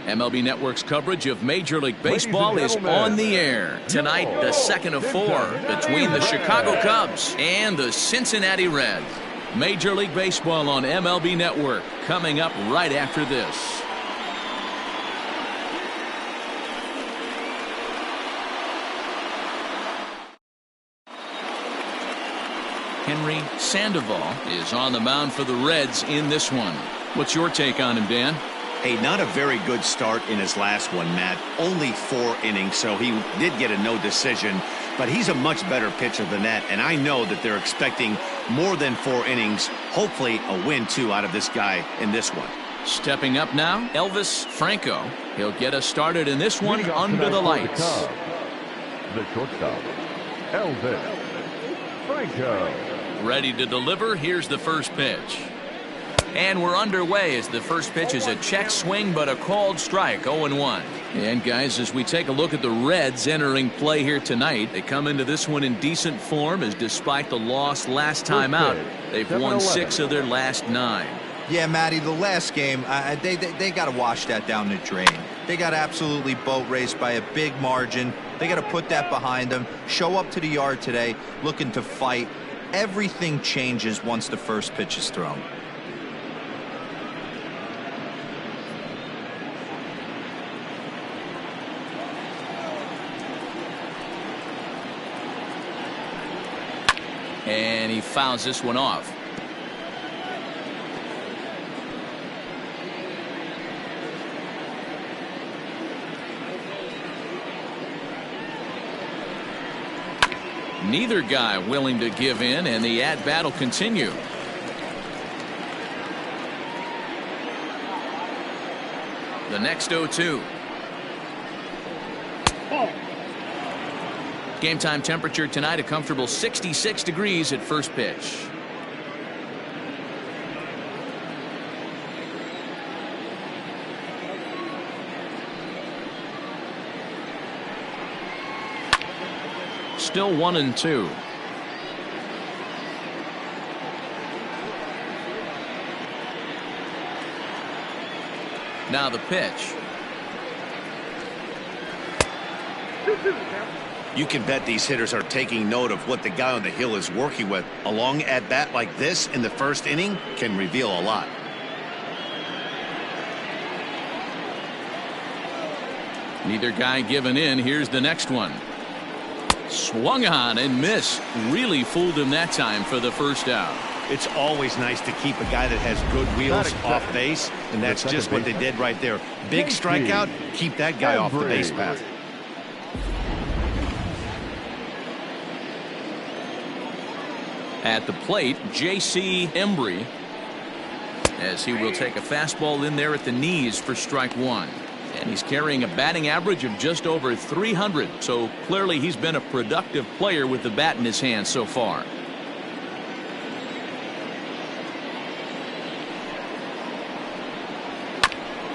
MLB Network's coverage of Major League Baseball is on the air. Tonight, the second of 4 between the Chicago Cubs and the Cincinnati Reds. Major League Baseball on MLB Network coming up right after this. Henry Sandoval is on the mound for the Reds in this one. What's your take on him, Dan? Hey, not a very good start in his last one, Matt. Only 4 innings, so he did get a no decision. But he's a much better pitcher than that, and I know that they're expecting more than 4 innings. Hopefully a win, too, out of this guy in this one. Stepping up now, Elvis Franco. He'll get us started in this one under the lights. The shortstop, Elvis Franco. Ready to deliver. Here's the first pitch. And we're underway as the first pitch is a check swing, but a called strike, 0-1. And guys, as we take a look at the Reds entering play here tonight, they come into this one in decent form, as despite the loss last time out, they've won 6 of their last 9. Yeah, Matty, the last game, they got to wash that down the drain. They got absolutely boat raced by a big margin. They got to put that behind them, show up to the yard today, looking to fight. Everything changes once the first pitch is thrown. And he fouls this one off. Neither guy willing to give in, and the at-bat will continue. The next 0-2. Game time temperature tonight, a comfortable 66 degrees at first pitch. Still 1-2. Now the pitch. You can bet these hitters are taking note of what the guy on the hill is working with. A long at-bat like this in the first inning can reveal a lot. Neither guy giving in. Here's the next one. Swung on and missed. Really fooled him that time for the first out. It's always nice to keep a guy that has good wheels off base, and that's just what they did right there. Big strikeout, keep that guy off the base path. At the plate, J.C. Embry, as he will take a fastball in there at the knees for strike 1. And he's carrying a batting average of just over 300, so clearly he's been a productive player with the bat in his hand so far.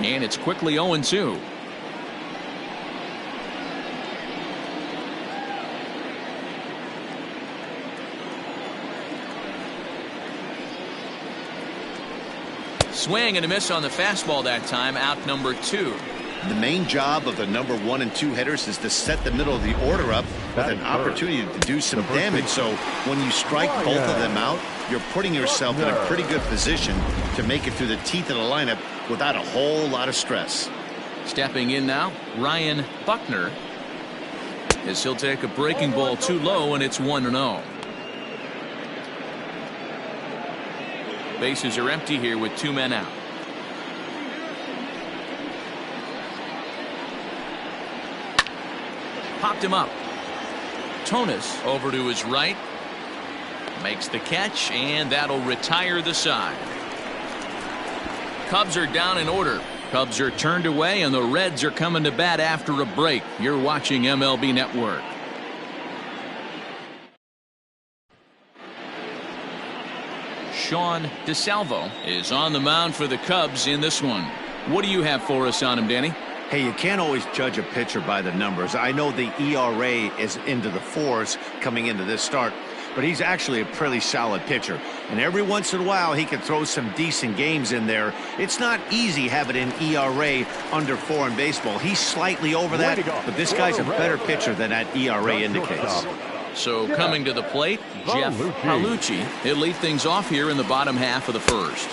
And it's quickly 0-2. Swing and a miss on the fastball that time, out number 2. The main job of the number 1 and 2 hitters is to set the middle of the order up with an opportunity to do some damage. So when you strike both of them out, you're putting yourself in a pretty good position to make it through the teeth of the lineup without a whole lot of stress. Stepping in now, Ryan Buckner, as he'll take a breaking ball too low, and it's 1-0. Bases are empty here with 2 men out. Popped him up. Tonis over to his right. Makes the catch, and that'll retire the side. Cubs are down in order. Cubs are turned away, and the Reds are coming to bat after a break. You're watching MLB Network. Sean DeSalvo is on the mound for the Cubs in this one. What do you have for us on him, Danny? Hey, you can't always judge a pitcher by the numbers. I know the ERA is into the 4s coming into this start, but he's actually a pretty solid pitcher. And every once in a while, he can throw some decent games in there. It's not easy having an ERA under 4 in baseball. He's slightly over that, but this guy's a better pitcher than that ERA indicates. So coming to the plate, Jeff Palucci. He'll lead things off here in the bottom half of the first.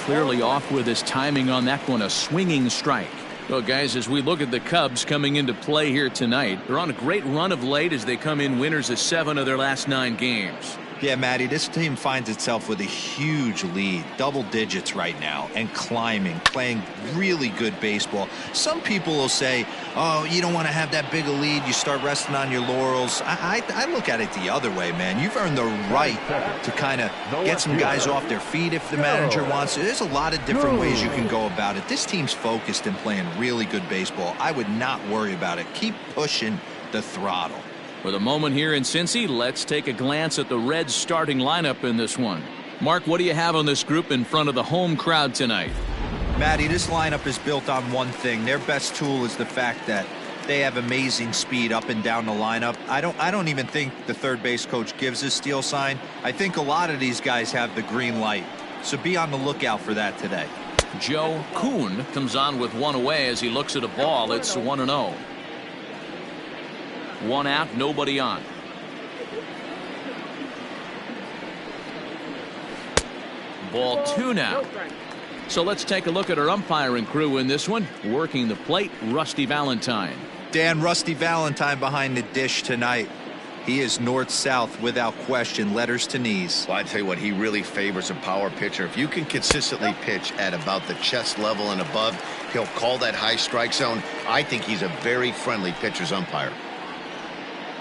Clearly off with his timing on that one, a swinging strike. Well, guys, as we look at the Cubs coming into play here tonight, they're on a great run of late as they come in winners of 7 of their last 9 games. Yeah, Matty, this team finds itself with a huge lead, double digits right now, and climbing, playing really good baseball. Some people will say, oh, you don't want to have that big a lead, you start resting on your laurels. I look at it the other way, man. You've earned the right to kind of get some guys off their feet if the manager wants to. There's a lot of different ways you can go about it. This team's focused and playing really good baseball. I would not worry about it. Keep pushing the throttle. For the moment here in Cincy, let's take a glance at the Reds starting lineup in this one. Mark, what do you have on this group in front of the home crowd tonight? Matty, this lineup is built on one thing. Their best tool is the fact that they have amazing speed up and down the lineup. I don't even think the third base coach gives a steal sign. I think a lot of these guys have the green light. So be on the lookout for that today. Joe Kuhn comes on with one away as he looks at a ball. It's 1-0. 1 out, nobody on. Ball 2 now. So let's take a look at our umpiring crew in this one. Working the plate, Rusty Valentine. Dan, Rusty Valentine behind the dish tonight. He is north-south without question, letters to knees. Well, I tell you what, he really favors a power pitcher. If you can consistently pitch at about the chest level and above, he'll call that high strike zone. I think he's a very friendly pitcher's umpire.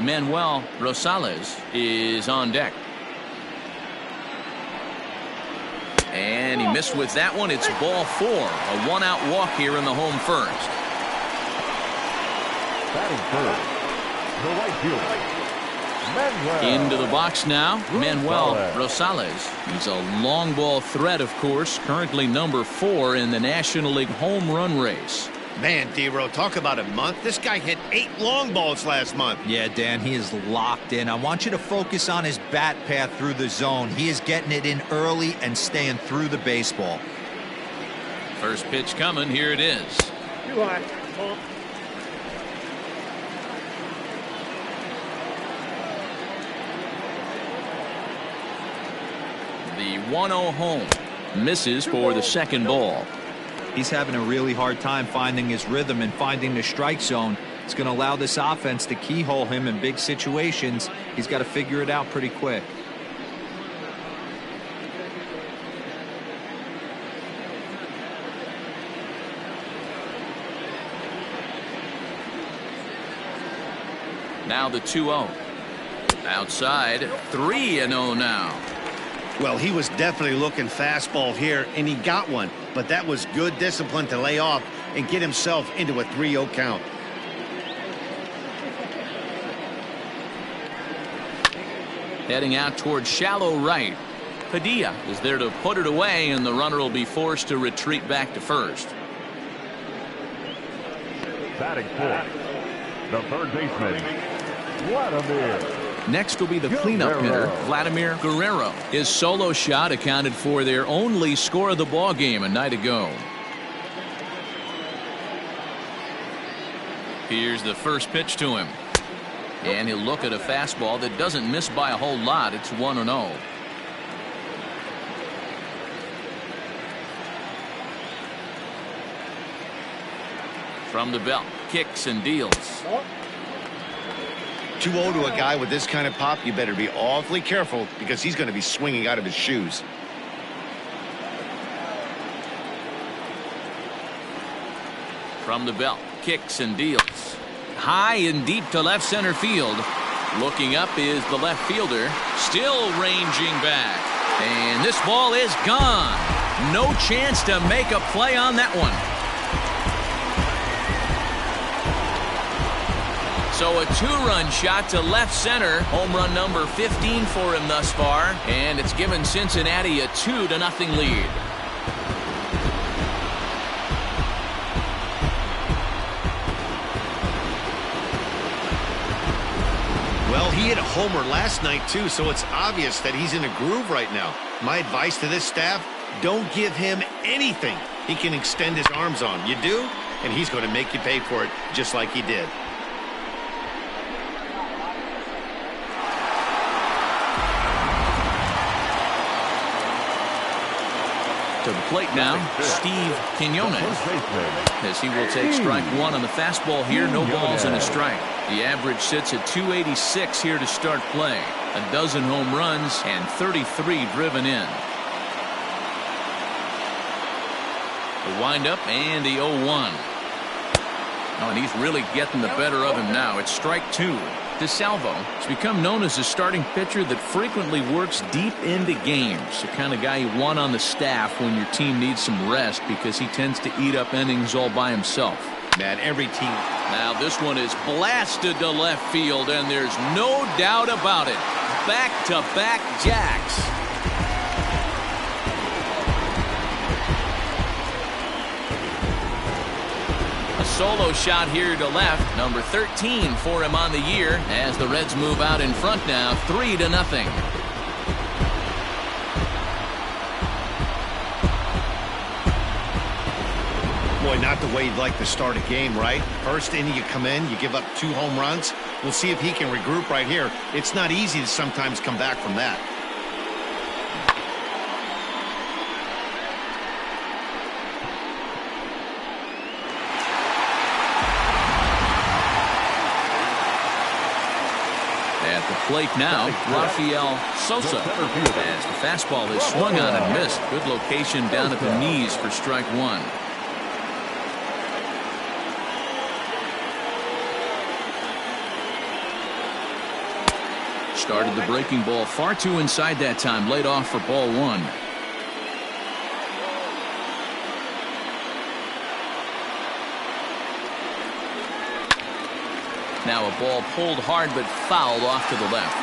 Manuel Rosales is on deck. And he missed with that one. It's ball 4. A 1-out walk here in the home first. Batting first, the right fielder, Manuel. Into the box now, Manuel Rosales. He's a long ball threat, of course, currently number 4 in the National League home run race. Man, D-Row, talk about a month. This guy hit 8 long balls last month. Yeah, Dan, he is locked in. I want you to focus on his bat path through the zone. He is getting it in early and staying through the baseball. First pitch coming. Here it is. The 1-0 home. Misses for the second ball. He's having a really hard time finding his rhythm and finding the strike zone. It's going to allow this offense to keyhole him in big situations. He's got to figure it out pretty quick. Now the 2-0. Outside, 3-0 now. Well, he was definitely looking fastball here, and he got one. But that was good discipline to lay off and get himself into a 3-0 count. Heading out towards shallow right. Padilla is there to put it away, and the runner will be forced to retreat back to first. Batting fourth, the third baseman, Vladimir. Next will be the cleanup hitter, Vladimir Guerrero. His solo shot accounted for their only score of the ball game a night ago. Here's the first pitch to him. And he'll look at a fastball that doesn't miss by a whole lot. It's 1-0. From the belt, kicks and deals. 2-0 to a guy with this kind of pop, you better be awfully careful because he's going to be swinging out of his shoes. From the belt, kicks and deals. High and deep to left center field. Looking up is the left fielder, still ranging back. And this ball is gone. No chance to make a play on that one. So a 2-run shot to left center. Home run number 15 for him thus far. And it's given Cincinnati a 2-0 lead. Well, he hit a homer last night, too, so it's obvious that he's in a groove right now. My advice to this staff, don't give him anything he can extend his arms on. You do, and he's going to make you pay for it just like he did. To the plate now, Steve Quinones, as he will take strike one on the fastball here. No balls and a strike. The average sits at 286 here to start play. A dozen home runs and 33 driven in. The windup and the 0-1. Oh, and he's really getting the better of him now. It's strike two. DeSalvo has become known as a starting pitcher that frequently works deep into games. The kind of guy you want on the staff when your team needs some rest, because he tends to eat up innings all by himself. Man, every team. Now this one is blasted to left field, and there's no doubt about it. Back-to-back jacks. Solo shot here to left, number 13 for him on the year, as the Reds move out in front now, 3-0. Boy, not the way you'd like to start a game, right? First inning, you come in, you give up 2 home runs. We'll see if he can regroup right here. It's not easy to sometimes come back from that. At the plate now, Rafael Sosa, as the fastball is swung on and missed. Good location down at the knees for strike one. Started the breaking ball far too inside that time. Laid off for ball one. Now a ball pulled hard but fouled off to the left.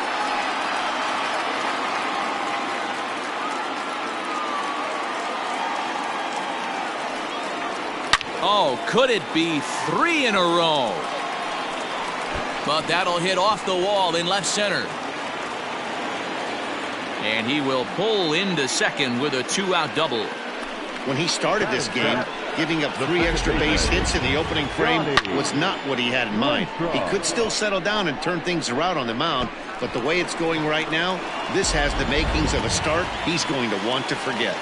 Oh, could it be 3 in a row? But that'll hit off the wall in left center. And he will pull into second with a 2-out double. When he started this game, giving up 3 extra base hits in the opening frame was not what he had in mind. He could still settle down and turn things around on the mound, but the way it's going right now, this has the makings of a start he's going to want to forget.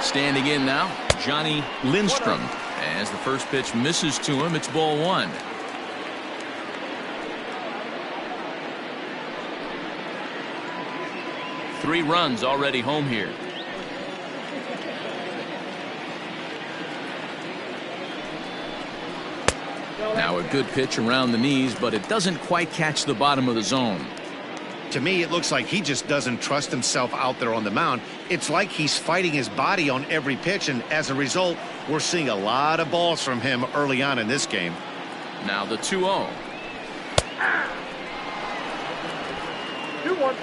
Standing in now, Johnny Lindstrom. As the first pitch misses to him, it's ball one. Three runs already home here. Now a good pitch around the knees, but it doesn't quite catch the bottom of the zone. To me, it looks like he just doesn't trust himself out there on the mound. It's like he's fighting his body on every pitch, and as a result, we're seeing a lot of balls from him early on in this game. Now the 2-0. 2-1.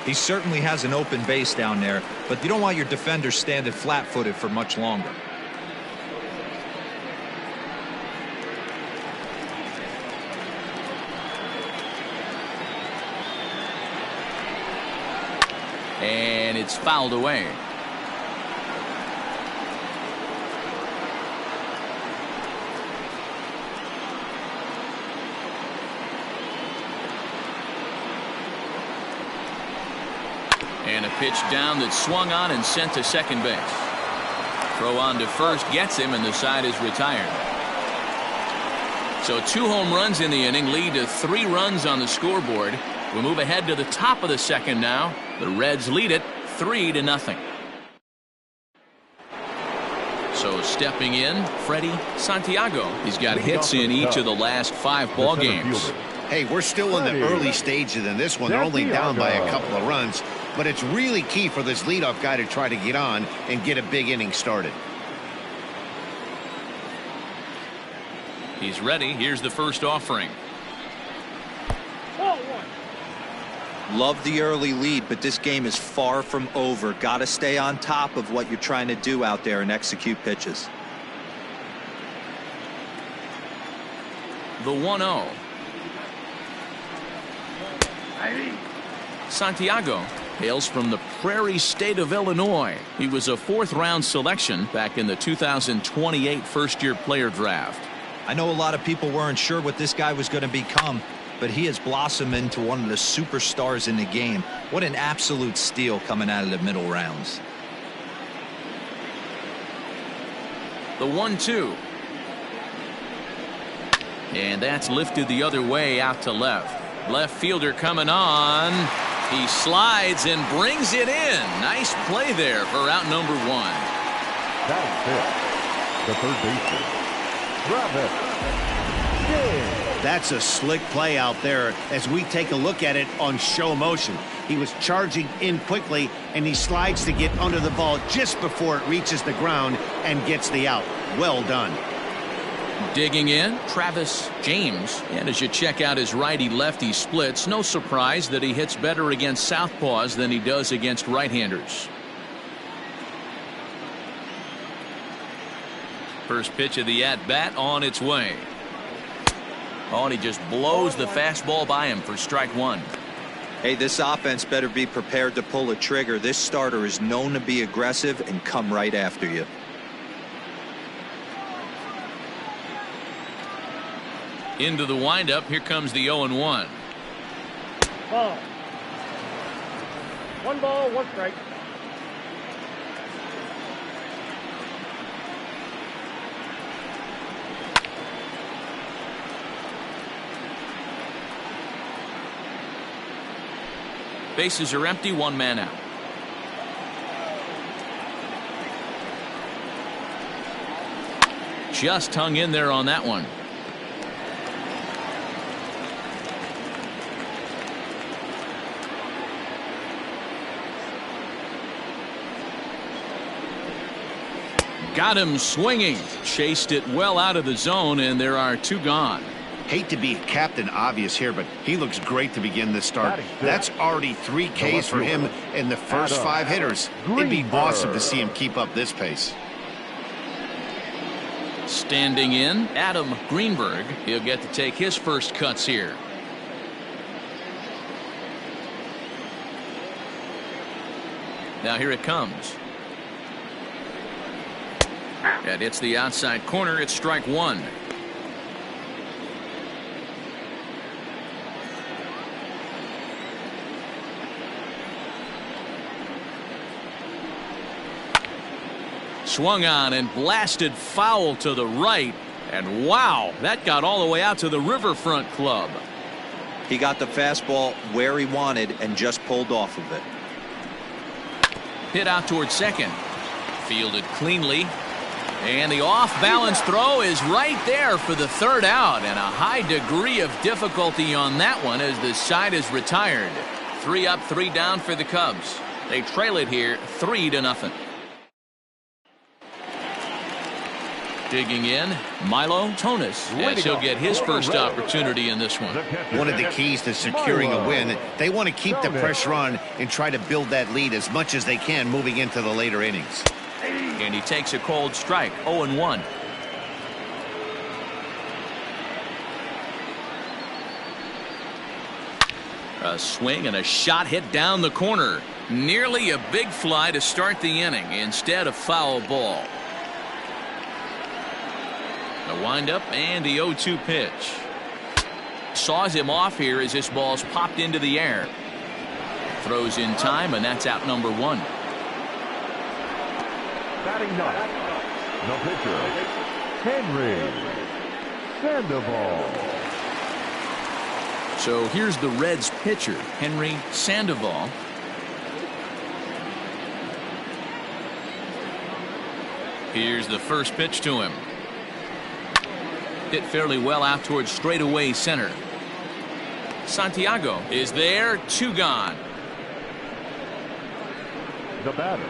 He certainly has an open base down there, but you don't want your defender standing flat-footed for much longer. And it's fouled away. And a pitch down that swung on and sent to second base. Throw on to first gets him, and the side is retired. So 2 home runs in the inning lead to 3 runs on the scoreboard. We move ahead to the top of the second now. The Reds lead it 3-0. So stepping in, Freddie Santiago. He's got hits in each of the last 5 ball games. Hey, we're still in the early stages in this one. They're only down by a couple of runs, but it's really key for this leadoff guy to try to get on and get a big inning started. He's ready. Here's the first offering. Love the early lead, but this game is far from over. Got to stay on top of what you're trying to do out there and execute pitches. The 1-0. Santiago hails from the Prairie State of Illinois. He was a fourth-round selection back in the 2028 first-year player draft. I know a lot of people weren't sure what this guy was going to become, but he has blossomed into one of the superstars in the game. What an absolute steal coming out of the middle rounds. The 1-2. And that's lifted the other way out to left. Left fielder coming on. He slides and brings it in. Nice play there for out number 1. That's it. The third baseman, Travis. That's a slick play out there as we take a look at it on show motion. He was charging in quickly, and he slides to get under the ball just before it reaches the ground and gets the out. Well done. Digging in, Travis James. And as you check out his righty-lefty splits, no surprise that he hits better against southpaws than he does against right-handers. First pitch of the at-bat on its way. Oh, and he just blows the fastball by him for strike 1. Hey, this offense better be prepared to pull a trigger. This starter is known to be aggressive and come right after you. Into the windup. Here comes the 0-1. Ball. 1 ball, 1 strike. Bases are empty, 1 man out. Just hung in there on that one. Got him swinging. Chased it well out of the zone, and there are 2 gone. Hate to be Captain Obvious here, but he looks great to begin this start. That's already 3 Ks for him in the first 5 hitters. It'd be awesome to see him keep up this pace. Standing in, Adam Greenberg. He'll get to take his first cuts here. Now here it comes. That hits the outside corner. It's strike 1. Swung on and blasted foul to the right. And wow, that got all the way out to the Riverfront Club. He got the fastball where he wanted and just pulled off of it. Hit out towards second. Fielded cleanly. And the off-balance throw is right there for the 3rd out. And a high degree of difficulty on that one as the side is retired. 3 up, 3 down for the Cubs. They trail it here 3-0. Digging in, Milo Tonis, as he'll get his first opportunity in this one. One of the keys to securing a win, they want to keep the pressure on and try to build that lead as much as they can moving into the later innings. And he takes a cold strike, 0-1. A swing and a shot hit down the corner. Nearly a big fly to start the inning. Instead, a foul ball. The windup and the 0-2 pitch. Saws him off here as this ball's popped into the air. Throws in time, and that's out number 1. Batting 9th, the pitcher, Henry Sandoval. So here's the Reds pitcher, Henry Sandoval. Here's the first pitch to him. Hit fairly well out towards straightaway center. Santiago is there, 2 gone. The batter,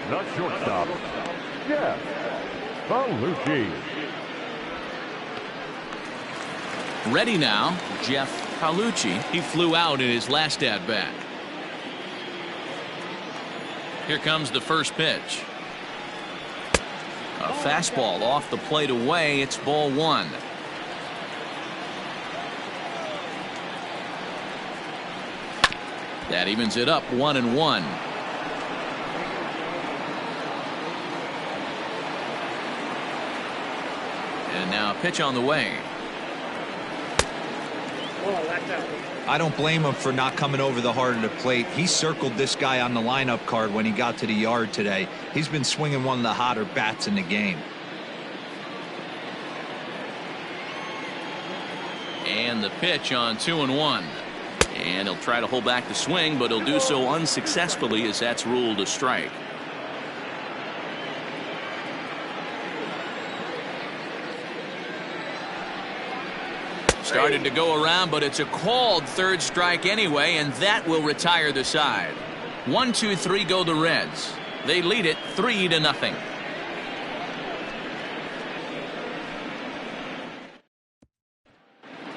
the shortstop, Jeff Belushi. Ready now, Jeff Palucci, he flew out in his last at bat. Here comes the first pitch. A fastball off the plate away. It's ball one. That evens it up 1-1. And now a pitch on the way. I don't blame him for not coming over the heart of the plate. He circled this guy on the lineup card when he got to the yard today. He's been swinging one of the hotter bats in the game. And the pitch on 2-1. And he'll try to hold back the swing, but he'll do so unsuccessfully as that's ruled a strike. Started to go around, but it's a called third strike anyway, and that will retire the side. 1-2-3 go the Reds. They lead it 3-0.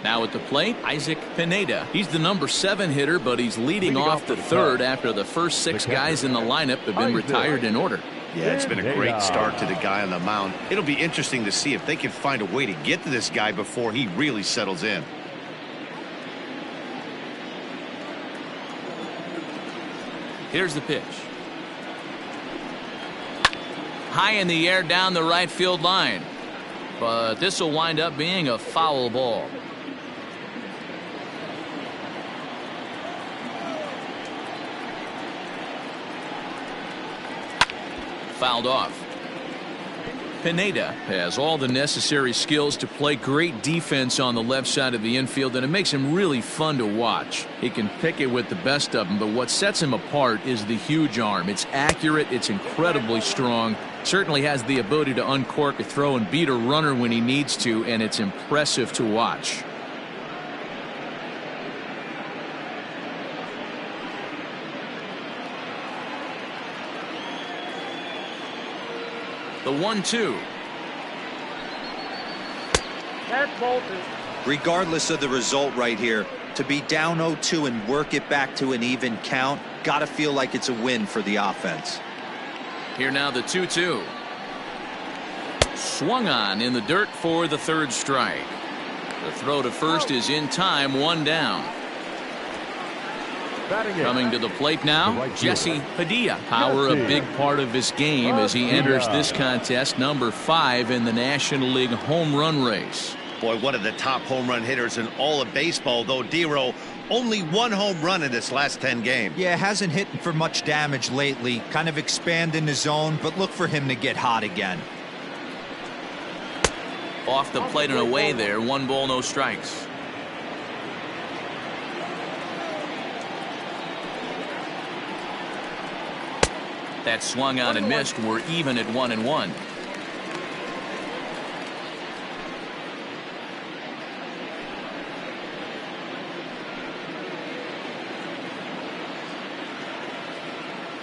Now at the plate, Isaac Pineda. He's the number 7 hitter, but he's leading off the third after the first 6 guys in the lineup have been retired in order. Yeah, it's been a great start to the guy on the mound. It'll be interesting to see if they can find a way to get to this guy before he really settles in. Here's the pitch. High in the air down the right field line. But this will wind up being a foul ball. Fouled off. Pineda has all the necessary skills to play great defense on the left side of the infield, and it makes him really fun to watch. He can pick it with the best of them, but what sets him apart is the huge arm. It's accurate, it's incredibly strong, certainly has the ability to uncork a throw and beat a runner when he needs to, and it's impressive to watch. The 1-2. That's bolted. Regardless of the result right here, to be down 0-2 and work it back to an even count, gotta feel like it's a win for the offense. Here now the 2-2. Swung on in the dirt for the third strike. The throw to first is in time, 1 down. Coming to the plate now, Jesse Padilla. Power a big part of his game as he enters this contest, number 5 in the National League home run race. Boy, one of the top home run hitters in all of baseball, though. Dero, only 1 home run in his last 10 games. Yeah, hasn't hit for much damage lately. Kind of expanding the zone, but look for him to get hot again. Off the plate and away there, 1 ball, no strikes. That swung on and missed. We're even at 1-1.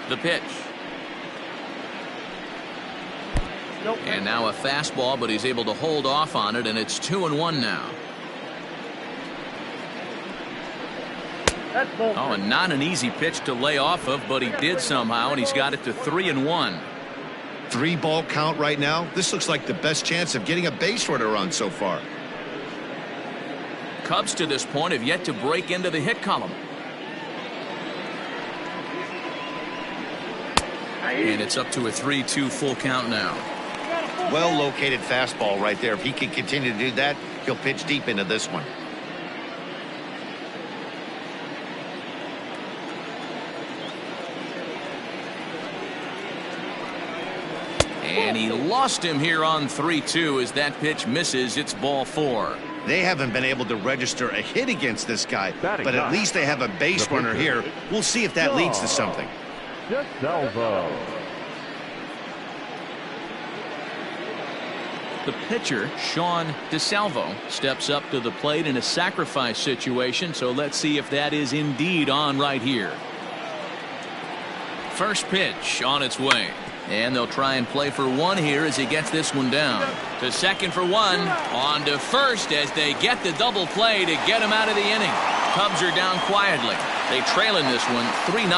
The pitch. And now a fastball, but he's able to hold off on it, and it's 2-1 now. Oh, and not an easy pitch to lay off of, but he did somehow, and he's got it to 3-1. 3-ball count right now. This looks like the best chance of getting a base runner on so far. Cubs to this point have yet to break into the hit column. And it's up to a 3-2 full count now. Well located fastball right there. If he can continue to do that, he'll pitch deep into this one. And he lost him here on 3-2 as that pitch misses. It's ball 4. They haven't been able to register a hit against this guy, but at least they have a base runner here. We'll see if that leads to something. The pitcher, Sean DeSalvo, steps up to the plate in a sacrifice situation, so let's see if that is indeed on right here. First pitch on its way. And they'll try and play for one here as he gets this one down. To second for one. On to first as they get the double play to get him out of the inning. Cubs are down quietly. They trail in this one 3-0.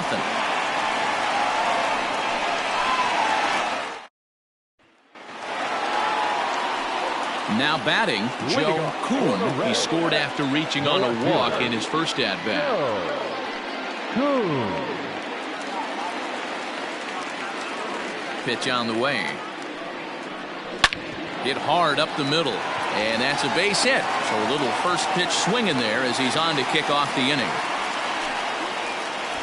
Now batting, Joe Kuhn. He scored after reaching on a walk in his first at-bat. Pitch on the way. Hit hard up the middle. And that's a base hit. So a little first pitch swing in there as he's on to kick off the inning.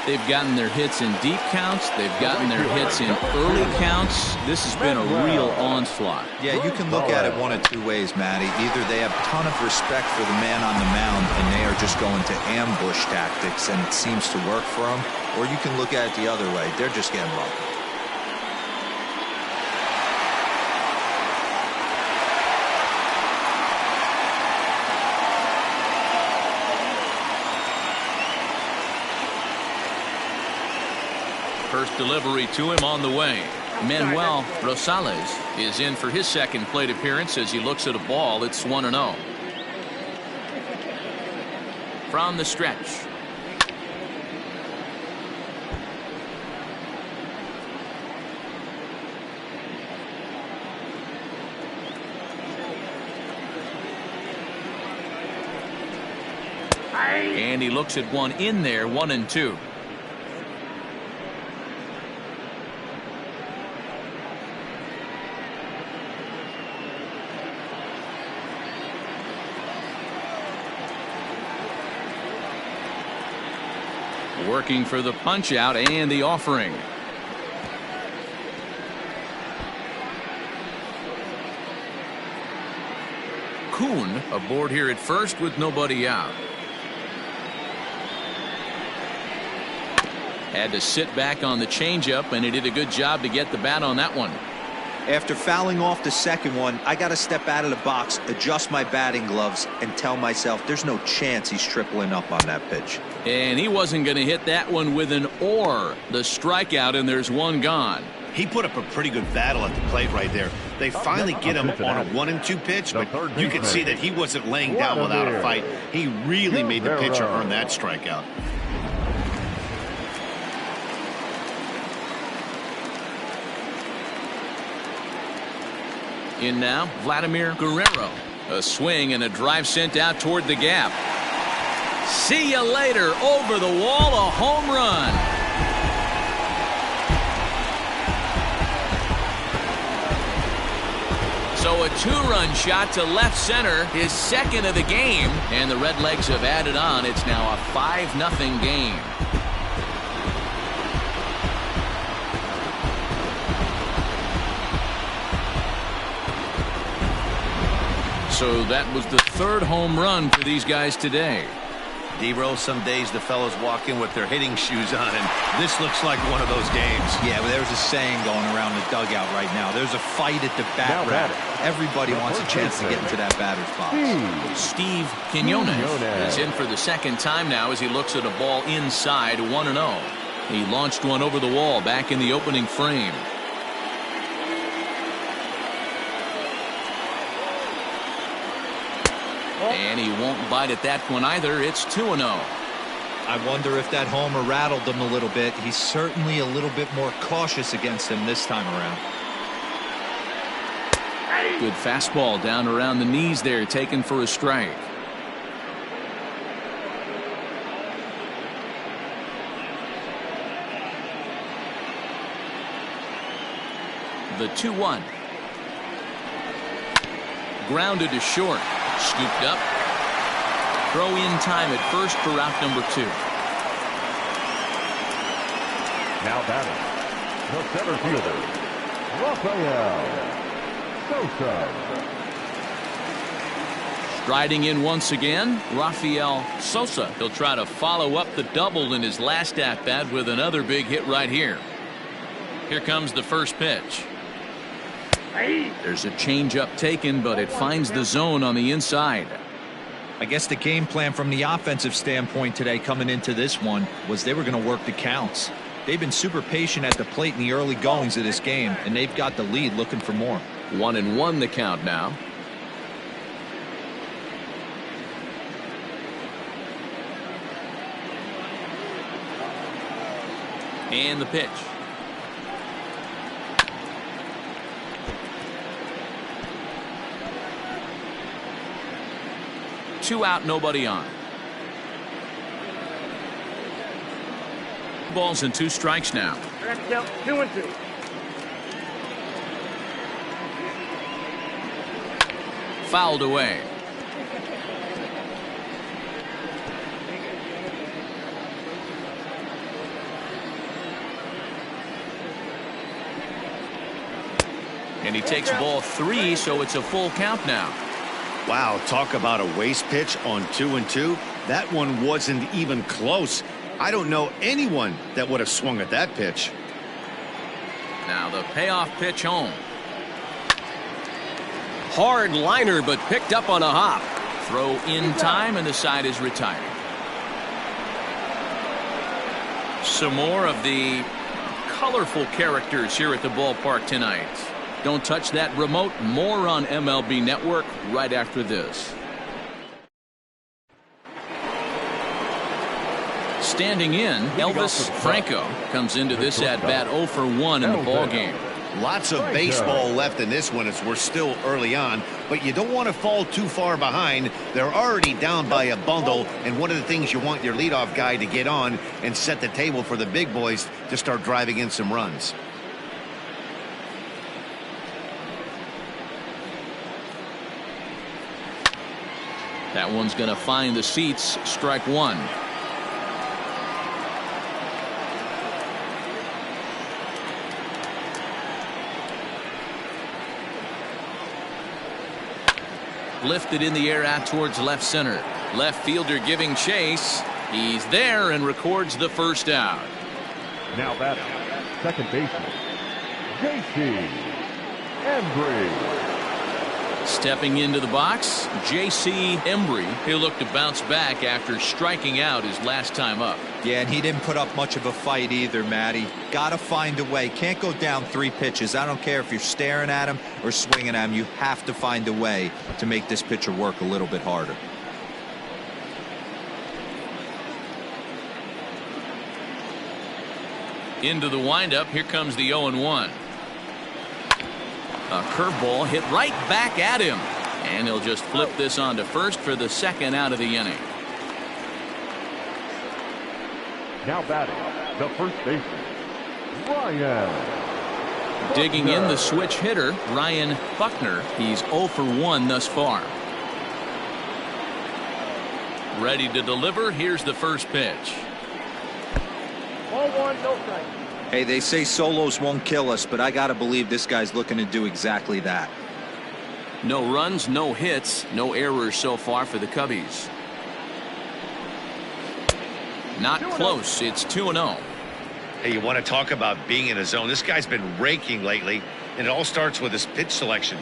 They've gotten their hits in deep counts. They've gotten their hits in early counts. This has been a real onslaught. Yeah, you can look at it one of two ways, Matty. Either they have a ton of respect for the man on the mound and they are just going to ambush tactics and it seems to work for them. Or you can look at it the other way. They're just getting lucky. First delivery to him on the way. Manuel Rosales is in for his second plate appearance as he looks at a ball. It's 1-0. From the stretch. And he looks at one in there, 1-2. Working for the punch out and the offering. Kuhn aboard here at first with nobody out. Had to sit back on the changeup and he did a good job to get the bat on that one. After fouling off the second one, I got to step out of the box, adjust my batting gloves, and tell myself there's no chance he's tripling up on that pitch. And he wasn't going to hit that one with an or. The strikeout, and there's one gone. He put up a pretty good battle at the plate right there. They finally get him on a 1-2 pitch, but you can see that he wasn't laying down without a fight. He really made the pitcher earn that strikeout. In now, Vladimir Guerrero. A swing and a drive sent out toward the gap. See you later. Over the wall, a home run. So a two-run shot to left center, his second of the game, and the Redlegs have added on. It's now a 5-0 game. So that was the third home run for these guys today. D-Roll, some days the fellows walk in with their hitting shoes on, and this looks like one of those games. Yeah, but there's a saying going around the dugout right now. There's a fight at the bat rack. Everybody wants a chance to get into that batter's box. Steve Quinones is in for the second time now as he looks at a ball inside, 1-0. He launched one over the wall back in the opening frame. And he won't bite at that one either. It's 2-0. I wonder if that homer rattled him a little bit. He's certainly a little bit more cautious against him this time around. Good fastball down around the knees there, taken for a strike. The 2-1. Grounded to short. Scooped up. Throw in time at first for route number 2. Now batting, the center fielder, Rafael Sosa. Striding in once again, Rafael Sosa. He'll try to follow up the double in his last at-bat with another big hit right here. Here comes the first pitch. There's a changeup taken, but it finds the zone on the inside. I guess the game plan from the offensive standpoint today coming into this one was they were going to work the counts. They've been super patient at the plate in the early goings of this game, and they've got the lead looking for more. 1-1 the count now. And the pitch. Two out, nobody on. Balls and 2 strikes now. Count 2-2. Fouled away. And he takes ball 3, so it's a full count now. Wow, talk about a waste pitch on 2-2. That one wasn't even close. I don't know anyone that would have swung at that pitch. Now the payoff pitch home. Hard liner, but picked up on a hop. Throw in time, and the side is retired. Some more of the colorful characters here at the ballpark tonight. Don't touch that remote. More on MLB Network right after this. Standing in, Elvis Franco comes into this at bat 0 for 1 in the ball game. Lots of baseball left in this one as we're still early on, but you don't want to fall too far behind. They're already down by a bundle, and one of the things you want your leadoff guy to get on and set the table for the big boys to start driving in some runs. That one's going to find the seats. Strike 1. Lifted in the air out towards left center. Left fielder giving chase. He's there and records the first out. Now batting, second baseman, J.C. Embry. Stepping into the box, J.C. Embry. He'll look to bounce back after striking out his last time up. Yeah, and he didn't put up much of a fight either, Matty. Got to find a way. Can't go down 3 pitches. I don't care if you're staring at him or swinging at him. You have to find a way to make this pitcher work a little bit harder. Into the windup. Here comes the 0-1. A curveball hit right back at him. And he'll just flip this on to first for the second out of the inning. Now batting, the first baseman, Ryan. Digging in the switch hitter, Ryan Buckner. He's 0 for 1 thus far. Ready to deliver. Here's the first pitch. Ball 1, no strike. Hey, they say solos won't kill us, but I got to believe this guy's looking to do exactly that. No runs, no hits, no errors so far for the Cubbies. Not close. It's 2-0. Hey, you want to talk about being in a zone? This guy's been raking lately, and it all starts with his pitch selection.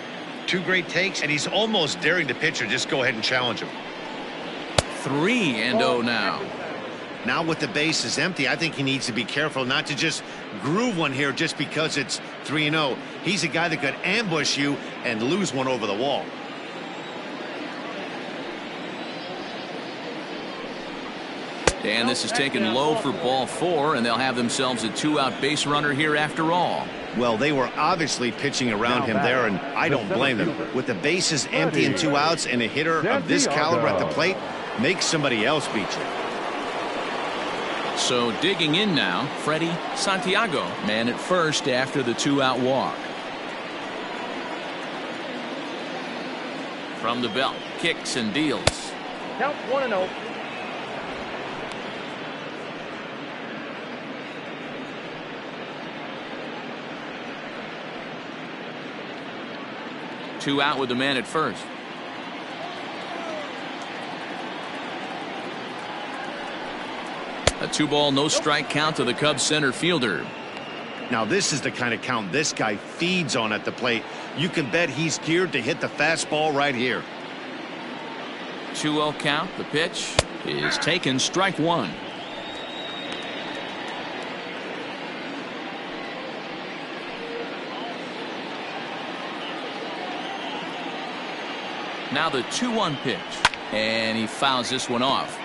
2 great takes, and he's almost daring the pitcher just go ahead and challenge him. 3-0 now. Now with the bases empty, I think he needs to be careful not to just groove one here just because it's 3-0. He's a guy that could ambush you and lose one over the wall. And this is taken low for ball 4, and they'll have themselves a 2-out base runner here after all. Well, they were obviously pitching around him there, and I don't blame them. With the bases empty and 2 outs and a hitter of this caliber at the plate, make somebody else beat you. So digging in now, Freddie Santiago, man at first after the 2-out walk. From the belt, kicks and deals. Count 1-0. Two out with the man at first. A 2-ball, no strike count to the Cubs center fielder. Now this is the kind of count this guy feeds on at the plate. You can bet he's geared to hit the fastball right here. 2-0 count. The pitch is taken. Strike 1. Now the 2-1 pitch, and he fouls this one off.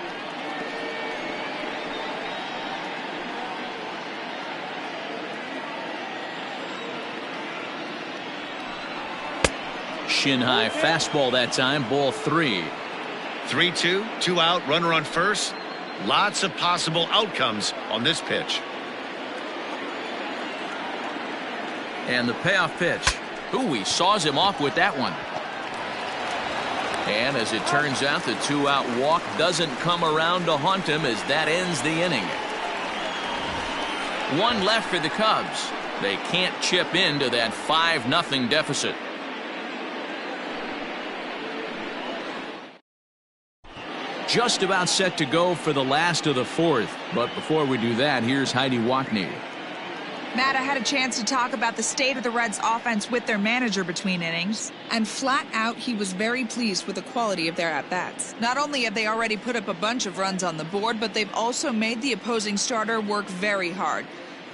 Shin high fastball that time, ball 3. 3-2, 2 out, runner on first. Lots of possible outcomes on this pitch. And the payoff pitch. Ooh, he saws him off with that one. And as it turns out, the 2-out walk doesn't come around to haunt him as that ends the inning. 1 left for the Cubs. They can't chip into that 5-0 deficit. Just about set to go for the last of the 4th. But before we do that, here's Heidi Wackney. Matt, I had a chance to talk about the state of the Reds offense with their manager between innings, and flat out he was very pleased with the quality of their at-bats. Not only have they already put up a bunch of runs on the board, but they've also made the opposing starter work very hard.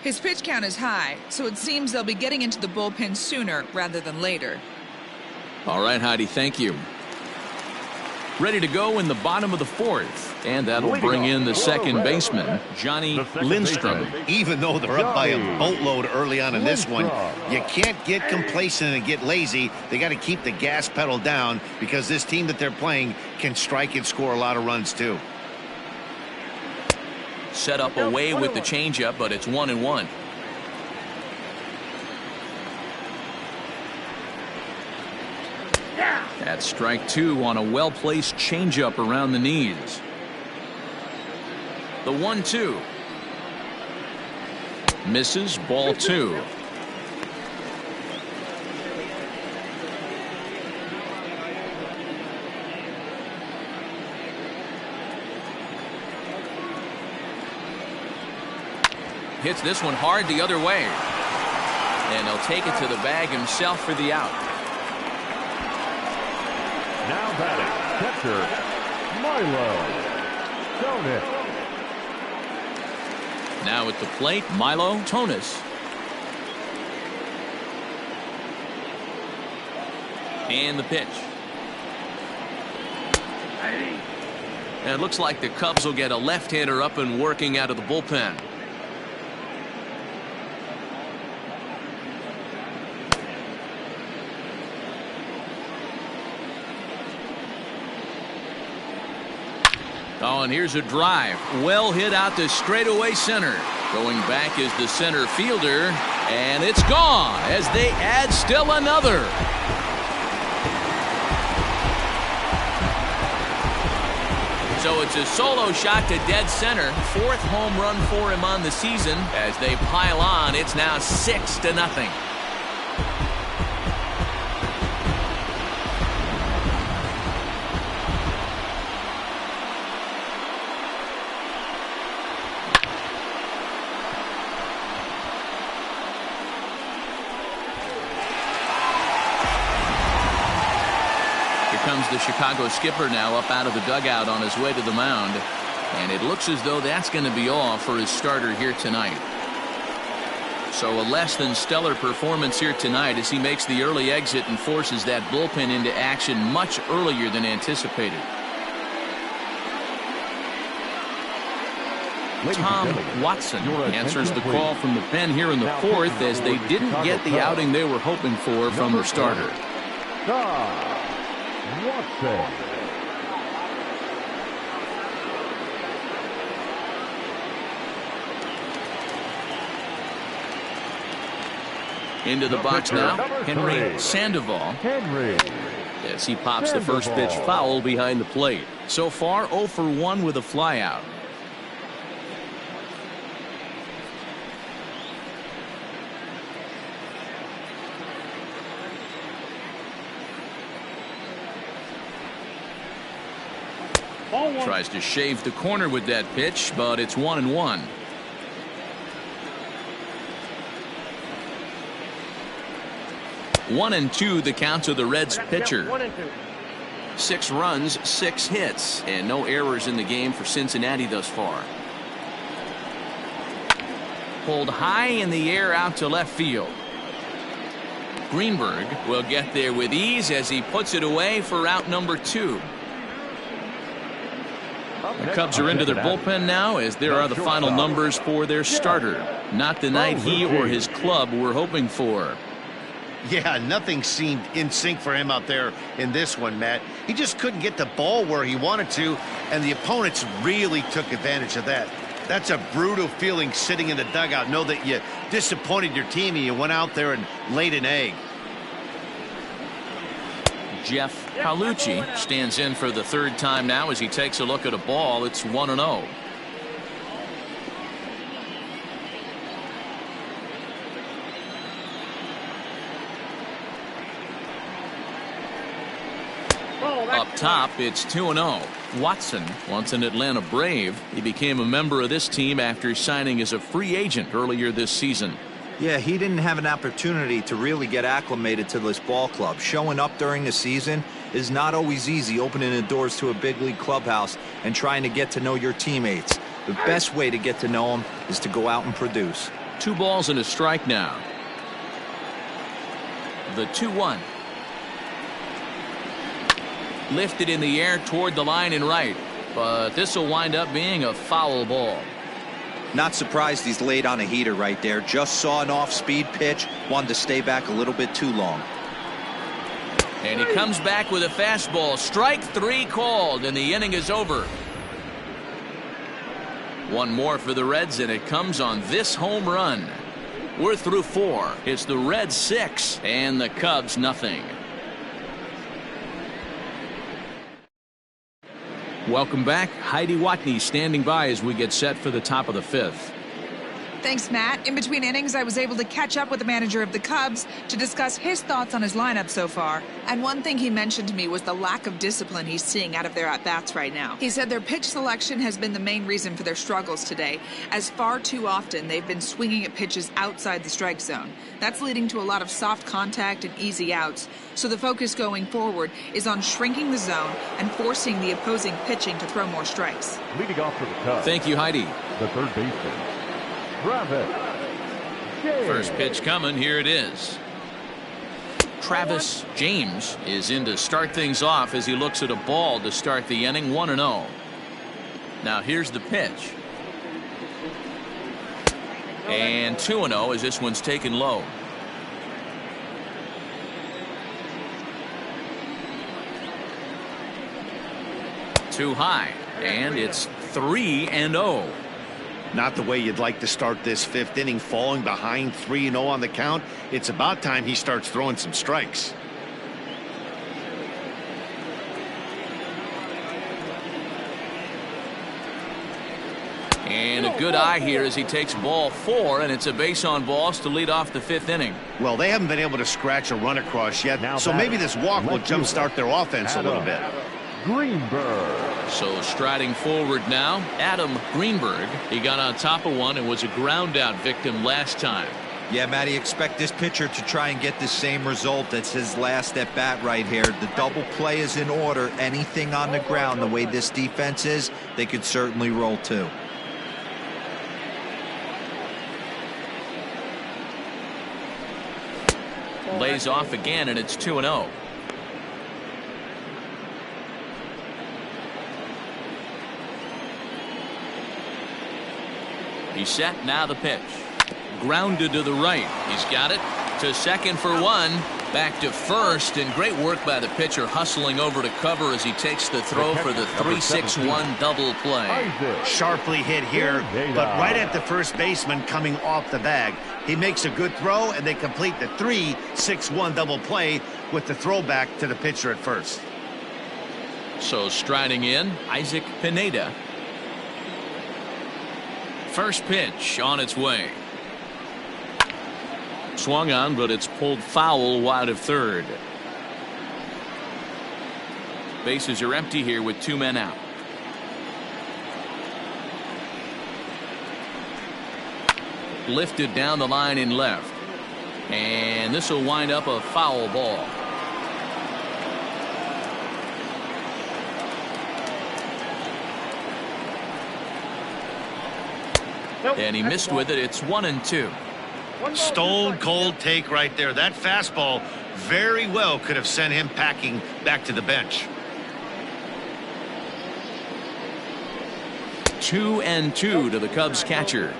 His pitch count is high, so it seems they'll be getting into the bullpen sooner rather than later. All right, Heidi, thank you. Ready to go in the bottom of the 4th. And that'll bring in the second baseman, Johnny Lindstrom. Even though they're up by a boatload early on in this one, you can't get complacent and get lazy. They got to keep the gas pedal down because this team that they're playing can strike and score a lot of runs too. Set up away with the changeup, but it's 1-1. That's strike 2 on a well-placed changeup around the knees. The 1-2. Misses, ball 2. Hits this one hard the other way. And he'll take it to the bag himself for the out. Now batting, catcher, Milo Tonis. Now at the plate, Milo Tonis. And the pitch. And it looks like the Cubs will get a left-hander up and working out of the bullpen. Oh, and here's a drive. Well hit out to straightaway center. Going back is the center fielder. And it's gone as they add still another. So it's a solo shot to dead center. 4th home run for him on the season. As they pile on, it's now 6-0. Comes the Chicago skipper now up out of the dugout on his way to the mound, and it looks as though that's going to be all for his starter here tonight. So a less than stellar performance here tonight as he makes the early exit and forces that bullpen into action much earlier than anticipated. Tom Watson answers the call from the pen here in the 4th as they didn't get the outing they were hoping for from the starter. Watson. Into the box now, Henry Sandoval. As he pops the first pitch foul behind the plate. So far 0 for 1 with a flyout. Tries to shave the corner with that pitch, but it's 1-1. One and two the count to the Reds pitcher. 6 runs, 6 hits, and no errors in the game for Cincinnati thus far. Pulled high in the air out to left field. Greenberg will get there with ease as he puts it away for out number 2. The Cubs are into their bullpen now, as there are the final numbers for their starter. Not the night he or his club were hoping for. Yeah, nothing seemed in sync for him out there in this one, Matt. He just couldn't get the ball where he wanted to, and the opponents really took advantage of that. That's a brutal feeling sitting in the dugout. Know that you disappointed your team and you went out there and laid an egg. Jeff Palucci stands in for the 3rd time now as he takes a look at a ball. It's 1-0. Up top, it's 2-0. Watson, once an Atlanta Brave, he became a member of this team after signing as a free agent earlier this season. Yeah, he didn't have an opportunity to really get acclimated to this ball club. Showing up during the season is not always easy, opening the doors to a big league clubhouse and trying to get to know your teammates. The best way to get to know them is to go out and produce. 2 balls and a strike now. The 2-1. Lifted in the air toward the line and right, but this will wind up being a foul ball. Not surprised he's laid on a heater right there. Just saw an off-speed pitch, wanted to stay back a little bit too long. And he comes back with a fastball. Strike 3 called, and the inning is over. One more for the Reds, and it comes on this home run. We're through 4. It's the Reds 6 and the Cubs nothing. Welcome back. Heidi Watney standing by as we get set for the top of the 5th. Thanks, Matt. In between innings, I was able to catch up with the manager of the Cubs to discuss his thoughts on his lineup so far. And one thing he mentioned to me was the lack of discipline he's seeing out of their at-bats right now. He said their pitch selection has been the main reason for their struggles today, as far too often they've been swinging at pitches outside the strike zone. That's leading to a lot of soft contact and easy outs. So the focus going forward is on shrinking the zone and forcing the opposing pitching to throw more strikes. Leading off for the Cubs. Thank you, Heidi. The third baseman, Travis. First pitch coming. Here it is. Travis James is in to start things off as he looks at a ball to start the inning. 1-0. Now here's the pitch. And 2-0 as this one's taken low. Too high, and it's 3-0. Not the way you'd like to start this 5th inning, falling behind 3-0 on the count. It's about time he starts throwing some strikes. And a good eye here as he takes ball 4, and it's a base on balls to lead off the 5th inning. Well, they haven't been able to scratch a run across yet, so maybe this walk will jumpstart their offense a little bit. Greenberg. So striding forward now, Adam Greenberg. He got on top of one and was a ground out victim last time. Yeah, Matty, expect this pitcher to try and get the same result. That's his last at bat right here. The double play is in order. Anything on the ground, the way this defense is, they could certainly roll too. Lays off again, and it's 2-0. He's set. Now the pitch. Grounded to the right. He's got it to second for 1. Back to first, and great work by the pitcher hustling over to cover as he takes the throw for the 3-6-1 double play. Sharply hit here, but right at the first baseman coming off the bag. He makes a good throw, and they complete the 3-6-1 double play with the throwback to the pitcher at first. So striding in, Isaac Pineda. First pitch on its way. Swung on, but it's pulled foul wide of third. Bases are empty here with 2 men out. Lifted down the line in left. And this will wind up a foul ball. And he missed with it. It's 1-2. Stone cold take right there. That fastball very well could have sent him packing back to the bench. 2-2 to the Cubs catcher.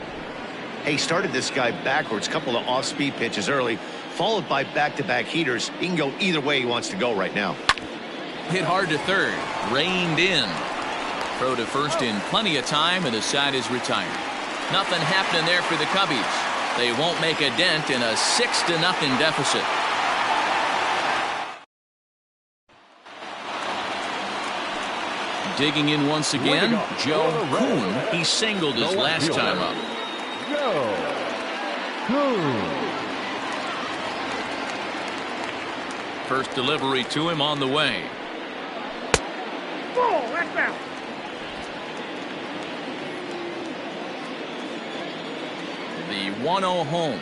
He started this guy backwards, couple of off-speed pitches early, followed by back-to-back heaters. He can go either way he wants to go right now. Hit hard to third, reined in. Throw to first in plenty of time, and the side is retired. Nothing happening there for the Cubbies. They won't make a dent in a 6-0 deficit. Digging in once again, Joe Kuhn. He singled his last time up. First delivery to him on the way. Ball, that's out. The 1-0 home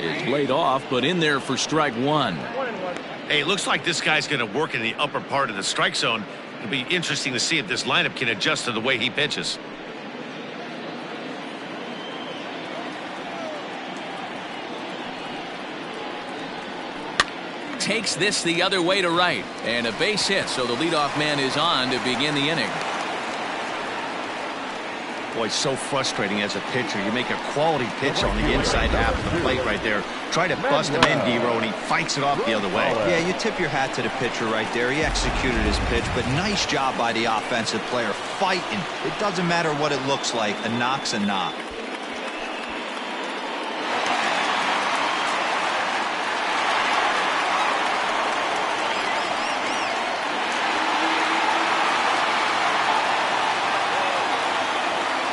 is laid off, but in there for strike one. 1-1. Hey, looks like this guy's going to work in the upper part of the strike zone. It'll be interesting to see if this lineup can adjust to the way he pitches. Takes this the other way to right, and a base hit, so the leadoff man is on to begin the inning. Boy, so frustrating as a pitcher. You make a quality pitch on the inside half of the plate right there. Try to bust him in, D-Row, and he fights it off the other way. Yeah, you tip your hat to the pitcher right there. He executed his pitch, but nice job by the offensive player fighting. It doesn't matter what it looks like. A knock's a knock.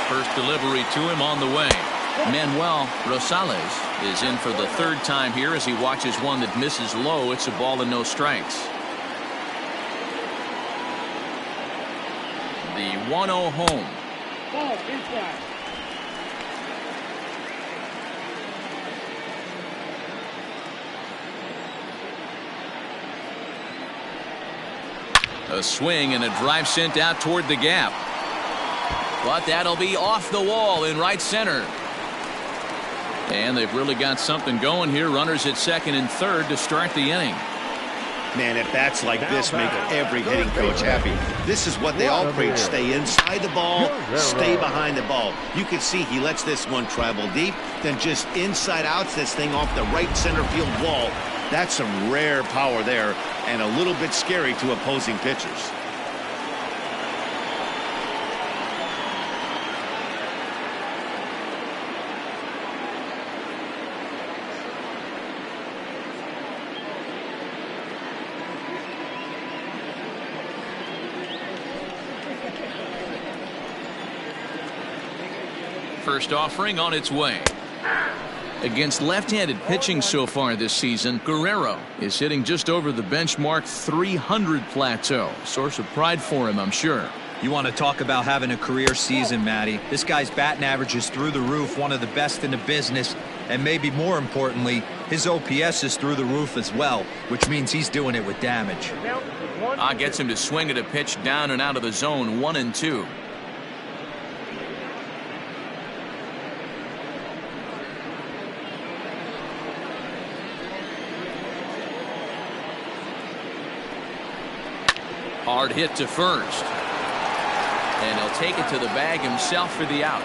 First delivery to him on the way. Manuel Rosales is in for the third time here as he watches one that misses low. It's a ball and no strikes. The 1-0 home. Ball inside. A swing and a drive sent out toward the gap. But that'll be off the wall in right center. And they've really got something going here. Runners at second and third to start the inning. Man, at bats like this make every hitting coach happy. This is what they all preach. Stay inside the ball, stay behind the ball. You can see he lets this one travel deep, then just inside outs this thing off the right center field wall. That's some rare power there and a little bit scary to opposing pitchers. First offering on its way. Against left-handed pitching so far this season, Guerrero is hitting just over the benchmark 300 plateau. Source of pride for him, I'm sure. You want to talk about having a career season, Matty. This guy's batting average is through the roof, one of the best in the business. And maybe more importantly, his OPS is through the roof as well, which means he's doing it with damage. Gets him to swing at a pitch down and out of the zone, 1-2. Hard hit to first. And he'll take it to the bag himself for the out.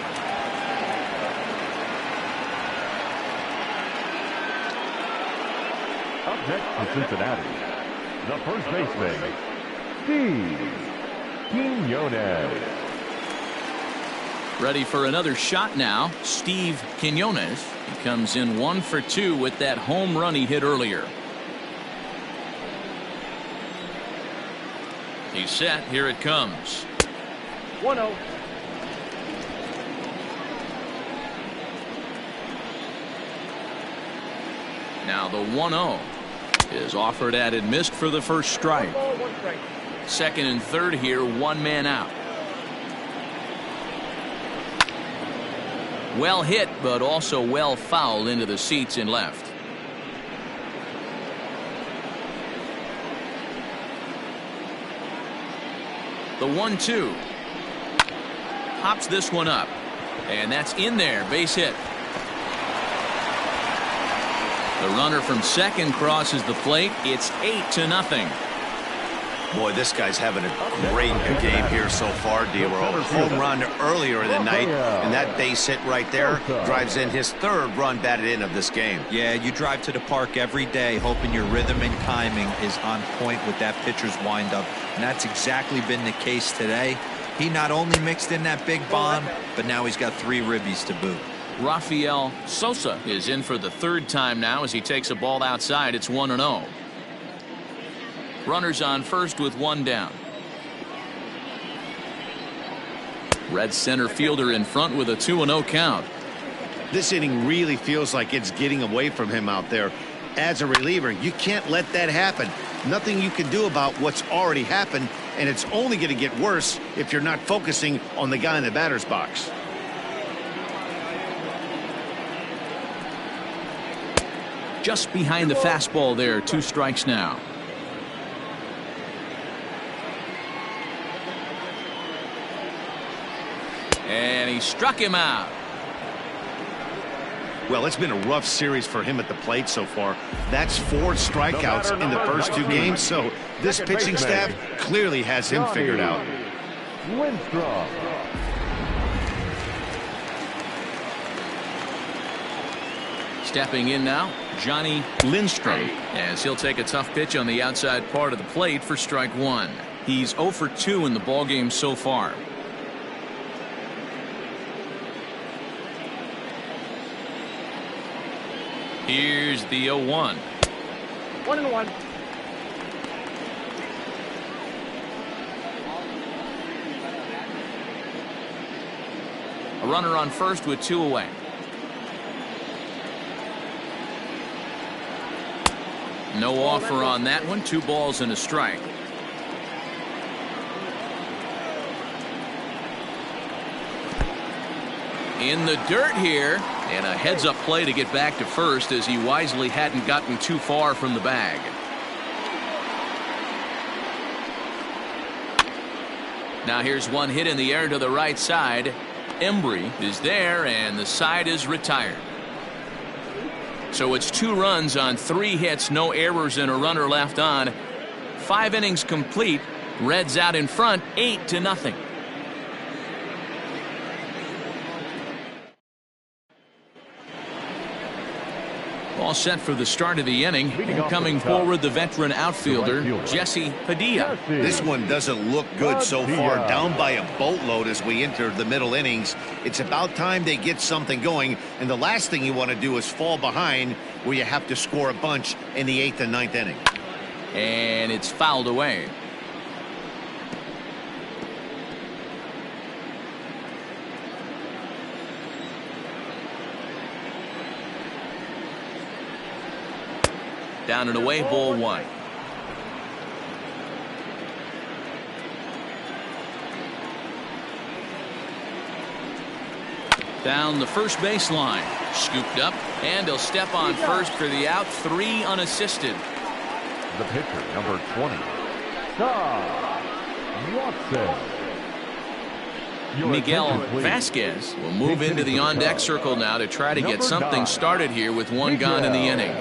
Up next for Cincinnati, the first baseman, Steve Quinones. Ready for another shot now, Steve Quinones. He comes in 1 for 2 with that home run he hit earlier. He's set. Here it comes. 1-0. Now the 1-0 is offered at and missed for the first strike. 1 ball, 1 strike. Second and third here, 1 man out. Well hit, but also well fouled into the seats in left. The 1-2. Pops this one up. And that's in there. Base hit. The runner from second crosses the plate. It's 8-0. Boy, this guy's having a great game here so far, D-Roll. Home run earlier in the night, and that base hit right there drives in his third run batted in of this game. Yeah, you drive to the park every day hoping your rhythm and timing is on point with that pitcher's windup, and that's exactly been the case today. He not only mixed in that big bomb, but now he's got 3 ribbies to boot. Rafael Sosa is in for the third time now as he takes a ball outside. It's 1-0. Runners on first with 1 down. Red center fielder in front with a 2-0 count. This inning really feels like it's getting away from him out there. As a reliever, you can't let that happen. Nothing you can do about what's already happened, and it's only going to get worse if you're not focusing on the guy in the batter's box. Just behind the fastball there. 2 strikes now. And he struck him out. Well, it's been a rough series for him at the plate so far. That's 4 strikeouts in the first 2 games, so this pitching staff clearly has him figured out. Lindstrom. Stepping in now, Johnny Lindstrom, as he'll take a tough pitch on the outside part of the plate for strike 1. He's 0 for 2 in the ballgame so far. Here's the 0-1. 1-1. A runner on first with 2 away. No offer on that one. 2 balls and a strike. In the dirt here, and a heads-up play to get back to first as he wisely hadn't gotten too far from the bag. Now here's one hit in the air to the right side. Embry is there, and the side is retired. So it's 2 runs on 3 hits, no errors, and a runner left on. 5 innings complete. Reds out in front, 8-0. All set for the start of the inning. Coming forward, the veteran outfielder, Jesse Padilla. This one doesn't look good so far. Down by a boatload as we enter the middle innings. It's about time they get something going, and the last thing you want to do is fall behind where you have to score a bunch in the 8th and 9th inning. And it's fouled away. Down and away, ball 1. Down the first baseline, scooped up, and he'll step on first for the out. 3 unassisted. The pitcher, number 20, Watson. Miguel Vasquez will move into the on-deck circle now to try to get something started here with 1 gone in the inning.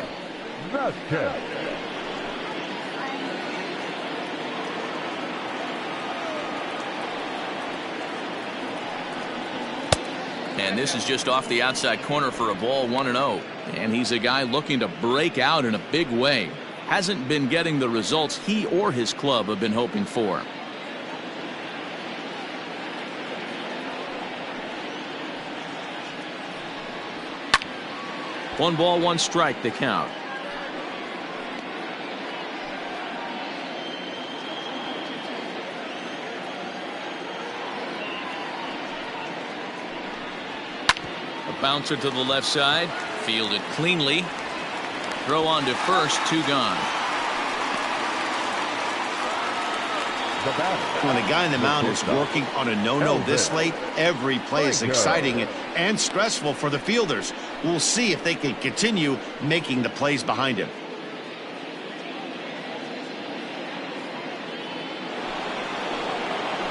And this is just off the outside corner for a ball, 1-0. And he's a guy looking to break out in a big way. Hasn't been getting the results he or his club have been hoping for. One ball, 1 strike, the count. Bouncer to the left side, fielded cleanly. Throw on to first, 2 gone. When a guy in the mound is working on a no-no this late, every play is exciting and stressful for the fielders. We'll see if they can continue making the plays behind him.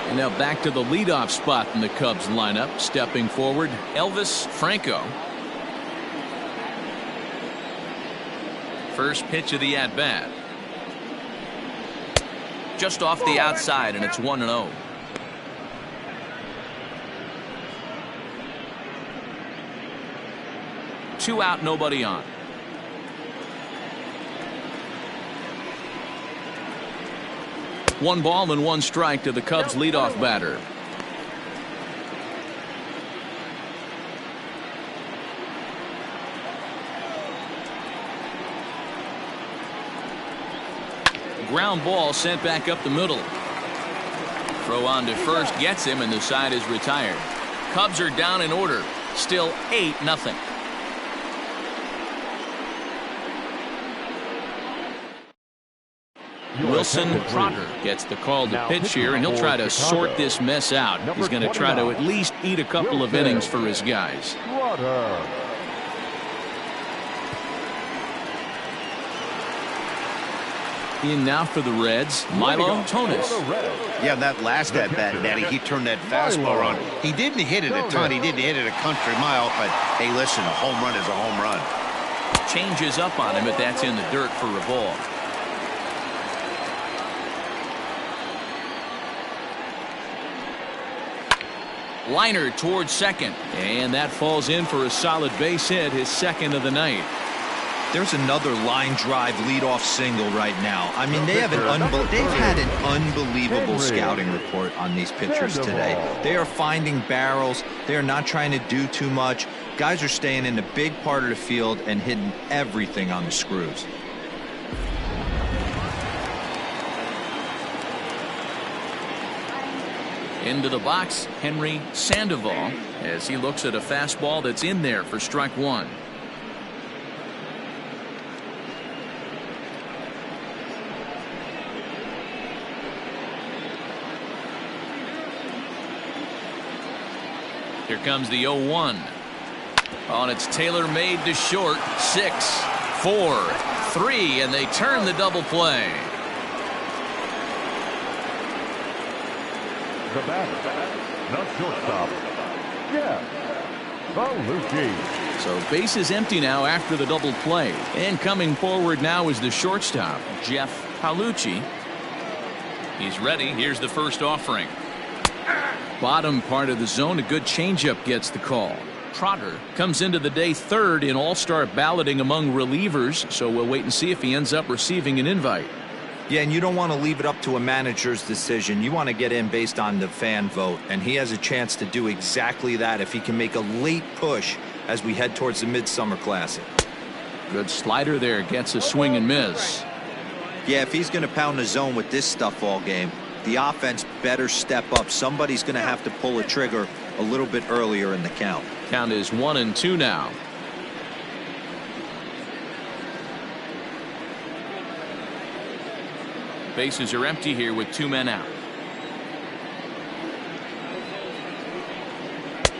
And now back to the leadoff spot in the Cubs lineup. Stepping forward, Elvis Franco. First pitch of the at-bat. Just off the outside, and it's 1-0. Two out, nobody on. One ball and one strike to the Cubs leadoff batter. Ground ball sent back up the middle. Throw on to first gets him, and the side is retired. Cubs are down in order. Still 8-0. Wilson Trotter gets the call to pitch here, and he'll try to sort this mess out. He's going to try to at least eat a couple of innings for his guys. In now for the Reds, Milo Tonis. Yeah, that last at bat, Natty, he turned that fastball on. He didn't hit it a ton. He didn't hit it a country mile, but hey, listen, a home run is a home run. Changes up on him, but that's in the dirt for a ball. Liner towards second, and that falls in for a solid base hit, his second of the night. There's another line drive leadoff single right now. I mean, they've had an unbelievable scouting report on these pitchers today. They are finding barrels. They are not trying to do too much. Guys are staying in the big part of the field and hitting everything on the screws. Into the box, Henry Sandoval, as he looks at a fastball that's in there for strike one. Here comes the 0-1. Oh, and it's tailor-made to short. 6, 4, 3, and they turn the double play. The batter, not shortstop, Jeff Palucci. So base is empty now after the double play. And coming forward now is the shortstop, Jeff Palucci. He's ready. Here's the first offering. Bottom part of the zone, a good changeup gets the call. Trotter comes into the day third in all-star balloting among relievers, so we'll wait and see if he ends up receiving an invite. Yeah, and you don't want to leave it up to a manager's decision. You want to get in based on the fan vote, and he has a chance to do exactly that if he can make a late push as we head towards the Midsummer Classic. Good slider there, gets a swing and miss. Yeah, if he's going to pound the zone with this stuff all game, the offense better step up. Somebody's going to have to pull a trigger a little bit earlier in the count. Count is 1-2 now. Bases are empty here with 2 men out.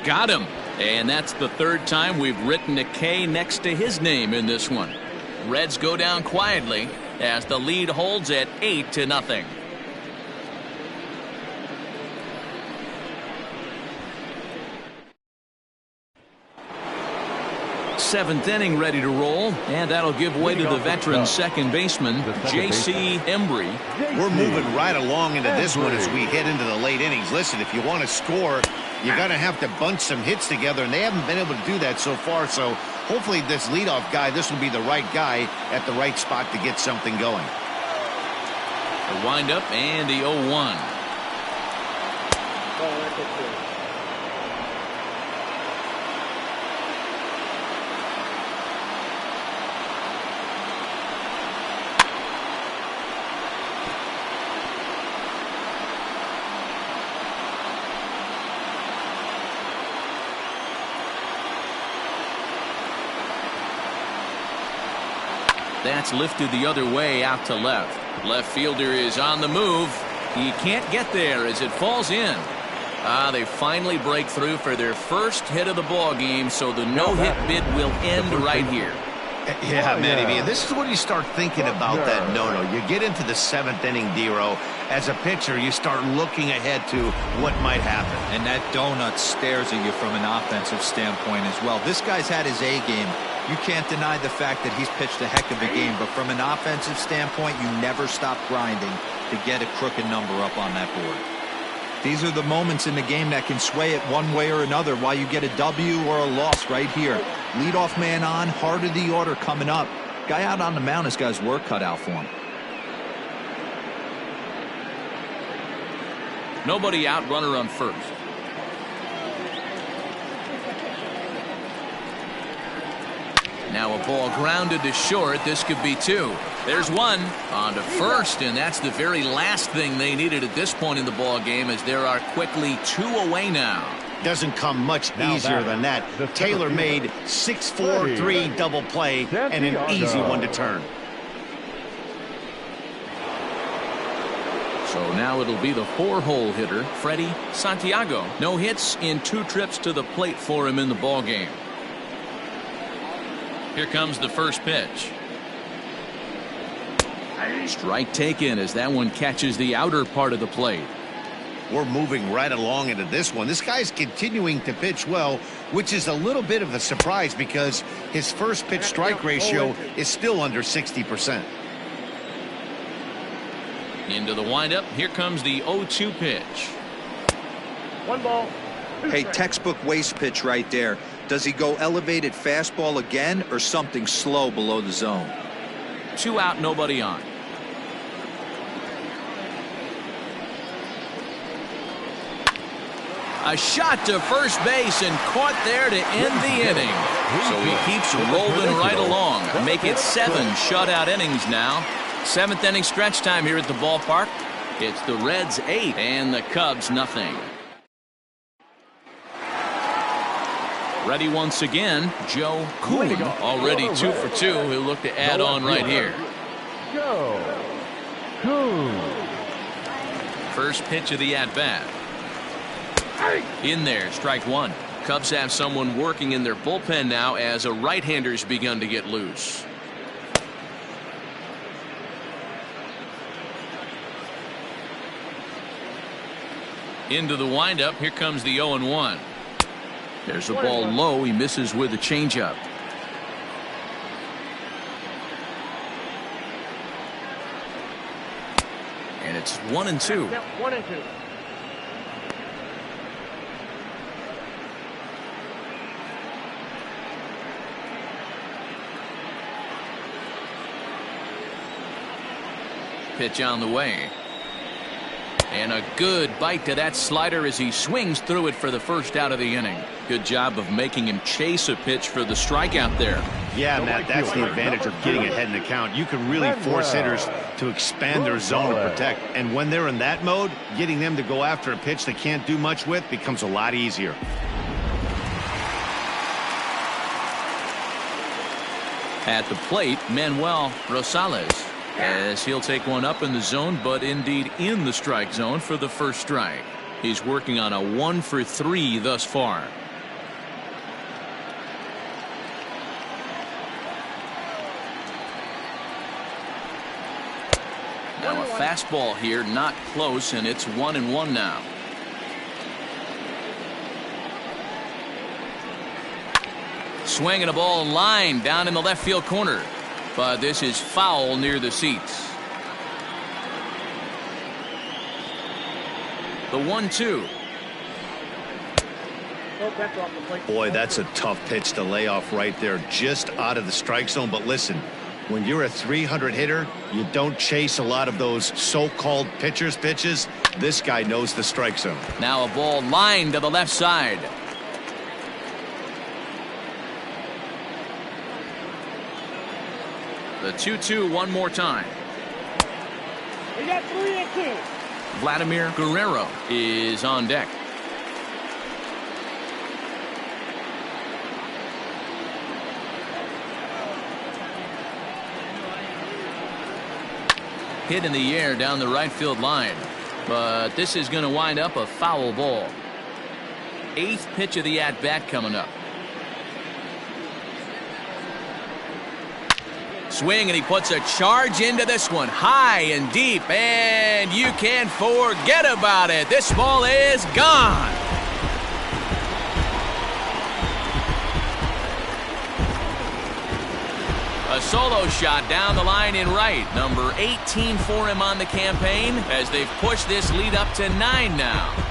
Got him. And that's the third time we've written a K next to his name in this one. Reds go down quietly as the lead holds at 8-0. Seventh inning ready to roll, and that'll give way to the veteran second baseman, J.C. Embry. We're moving right along into this one as we head into the late innings. Listen, if you want to score, you're going to have to bunch some hits together, and they haven't been able to do that so far. So hopefully this leadoff guy, this will be the right guy at the right spot to get something going. The windup and the 0-1. That's lifted the other way out to left. Left fielder is on the move. He can't get there as it falls in. They finally break through for their first hit of the ball game, so the no-hit bid will end right here. Yeah, Manny, this is when you start thinking about that no-no. You get into the 7th inning, D-Row. As a pitcher, you start looking ahead to what might happen. And that donut stares at you from an offensive standpoint as well. This guy's had his A game You can't deny the fact that he's pitched a heck of a game, but from an offensive standpoint, you never stop grinding to get a crooked number up on that board. These are the moments in the game that can sway it one way or another, why you get a W or a loss right here. Leadoff man on, heart of the order coming up. Guy out on the mound has got his work cut out for him. Nobody out, runner on first. Now a ball grounded to short. This could be two. There's one on to first, and that's the very last thing they needed at this point in the ball game, as there are quickly two away now. Doesn't come much easier than that. Taylor made 6-4-3 double play and an easy one to turn. So now it'll be the four-hole hitter, Freddie Santiago. No hits in 2 trips to the plate for him in the ball game. Here comes the first pitch. Strike taken as that one catches the outer part of the plate. We're moving right along into this one. This guy's continuing to pitch well, which is a little bit of a surprise because his first pitch strike ratio is still under 60%. Into the windup. Here comes the 0-2 pitch. 1 ball. Hey, textbook waste pitch right there. Does he go elevated fastball again or something slow below the zone? 2 out, nobody on. A shot to first base and caught there to end the inning. So he keeps rolling right along. Make it 7 shutout innings now. 7th inning stretch time here at the ballpark. It's the Reds 8 and the Cubs nothing. Ready once again, Joe Kuhn, already 2 for 2. He'll look to add on right here. Joe Kuhn. First pitch of the at-bat. In there, strike 1. Cubs have someone working in their bullpen now as a right-hander's begun to get loose. Into the windup. Here comes the 0-1. There's a ball low. He misses with a changeup. And it's 1-2. 1-2. Pitch on the way. And a good bite to that slider as he swings through it for the first out of the inning. Good job of making him chase a pitch for the strikeout there. Yeah, Matt, that's the advantage of getting ahead in the count. You can really force hitters to expand their zone to protect. And when they're in that mode, getting them to go after a pitch they can't do much with becomes a lot easier. At the plate, Manuel Rosales, as he'll take one up in the zone, but indeed in the strike zone for the first strike. He's working on a 1 for 3 thus far. Now a fastball here, not close, and it's 1-1 now. Swinging a ball line down in the left field corner. But this is foul near the seats. The 1-2. Boy, that's a tough pitch to lay off right there, just out of the strike zone. But listen, when you're a 300 hitter, you don't chase a lot of those so-called pitchers' pitches. This guy knows the strike zone. Now a ball lined to the left side. The 2-2 one more time. We got 3-2. Vladimir Guerrero is on deck. Hit in the air down the right field line, but this is going to wind up a foul ball. 8th pitch of the at-bat coming up. Swing, and he puts a charge into this one, high and deep, and you can't forget about it. This ball is gone. solo shot down the line in right. Number 18 for him on the campaign as they've pushed this lead up to 9 now.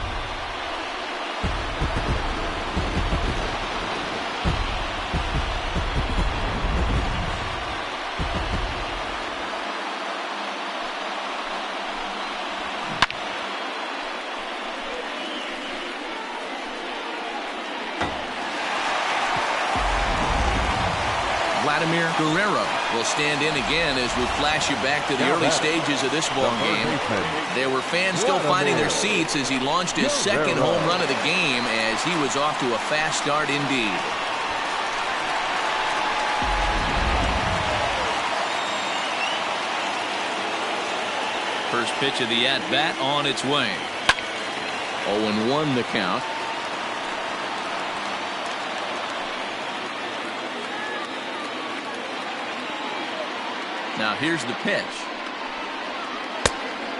Guerrero will stand in again as we flash you back to the early stages of this ball game. There were fans still finding their seats as he launched his second home run of the game as he was off to a fast start indeed. First pitch of the at-bat on its way. 0-1 the count. Now here's the pitch.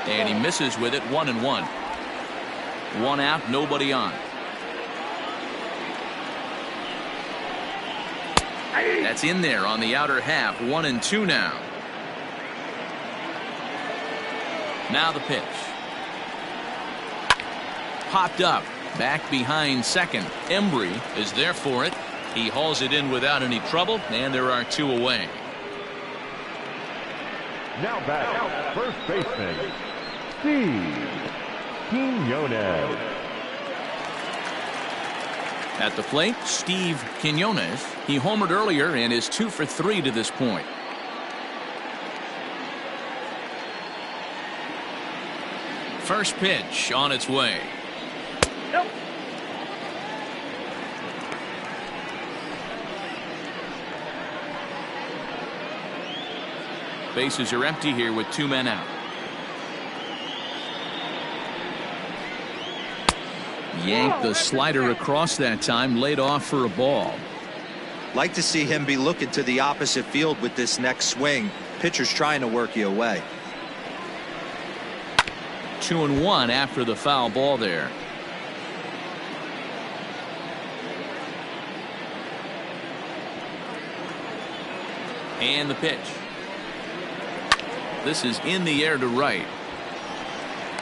And he misses with it. 1-1. 1 out, nobody on. That's in there on the outer half. 1-2 now. Now the pitch. Popped up. Back behind second. Embry is there for it. He hauls it in without any trouble, and there are 2 away. Now back, first baseman, Steve Quinones. At the plate, Steve Quinones. He homered earlier and is 2 for 3 to this point. First pitch on its way. Nope. Bases are empty here with 2 men out. Yanked the slider across that time, laid off for a ball. Like to see him be looking to the opposite field with this next swing. Pitcher's trying to work you away. 2-1 after the foul ball there. And the pitch. This is in the air to right.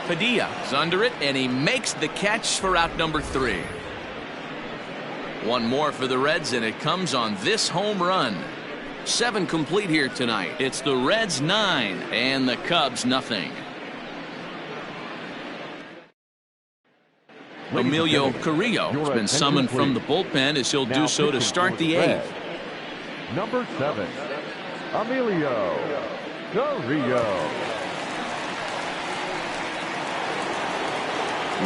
Padilla is under it, and he makes the catch for out number 3. 1 more for the Reds, and it comes on this home run. 7 complete here tonight. It's the Reds 9 and the Cubs nothing. Emilio Carrillo has been summoned from the bullpen as he'll do so to start the 8th. Number 7, Emilio Carrillo.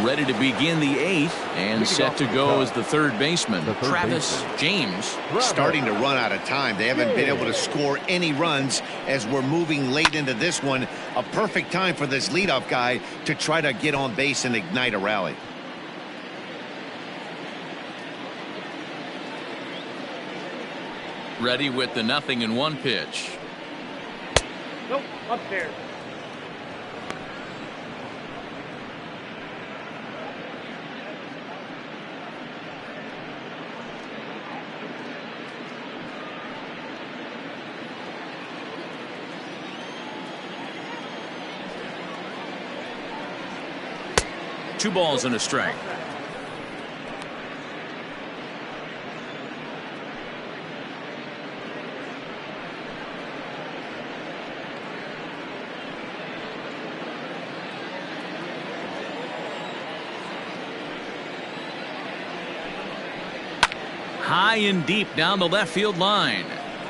Ready to begin the 8th and set to go as the third baseman, Travis James. Starting to run out of time. They haven't been able to score any runs as we're moving late into this one. A perfect time for this leadoff guy to try to get on base and ignite a rally. Ready with the 0-1 pitch. Nope, upstairs. Two balls and a strike. High and deep down the left field line,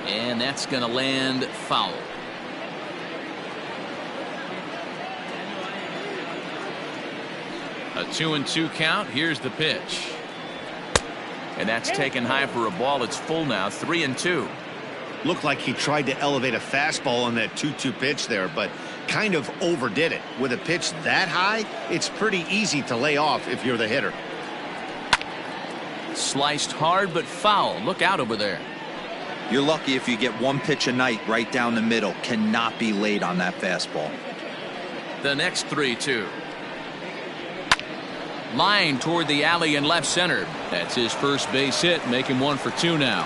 and that's going to land foul. A 2-2 count. Here's the pitch, and that's taken high for a ball. It's full now. 3-2. Looked like he tried to elevate a fastball on that 2-2 pitch there, but kind of overdid it. With a pitch that high, it's pretty easy to lay off if you're the hitter. Sliced hard but foul. Look out over there. You're lucky if you get one pitch a night right down the middle. Cannot be laid on that fastball. The next 3-2. Line toward the alley in left center. That's his first base hit. Make him 1 for 2 now.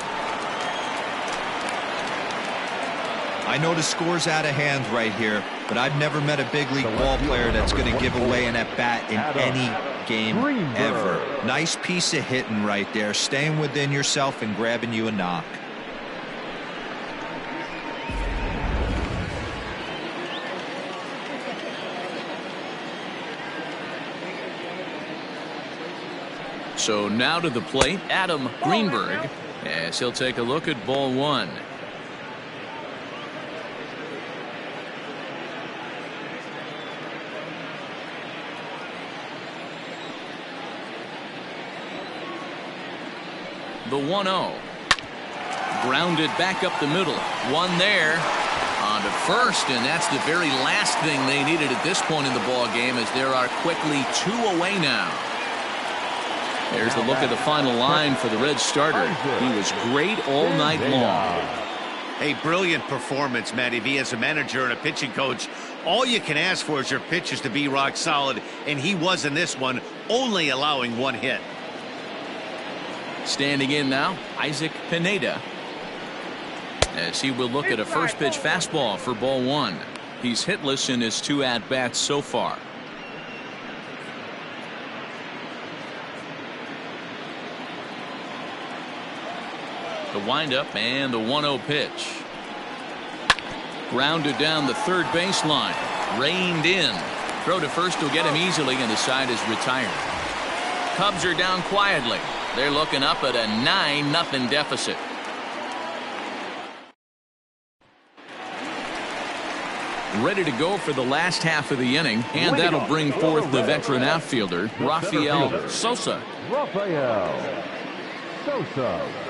I know the score's out of hand right here, but I've never met a big league ball player that's going to give away an at-bat in any game ever. Nice piece of hitting right there, staying within yourself and grabbing you a knock. So now to the plate, Adam Greenberg, as he'll take a look at ball one. The 1-0. Grounded back up the middle. One there. On to first, and that's the very last thing they needed at this point in the ball game, as there are quickly 2 away now. There's the look at the final line for the Reds starter. He was great all night long. A brilliant performance, Matty V. As a manager and a pitching coach, all you can ask for is your pitchers to be rock solid, and he was in this one, only allowing 1 hit. Standing in now, Isaac Pineda, as he will look at a first pitch fastball for ball one. He's hitless in his 2 at-bats so far. The windup and the 1-0 pitch. Grounded down the third baseline. Reined in. Throw to first will get him easily, and the side is retired. Cubs are down quietly. They're looking up at a 9-0 deficit. Ready to go for the last half of the inning, and that'll bring forth the veteran outfielder, Rafael Sosa. Rafael Sosa.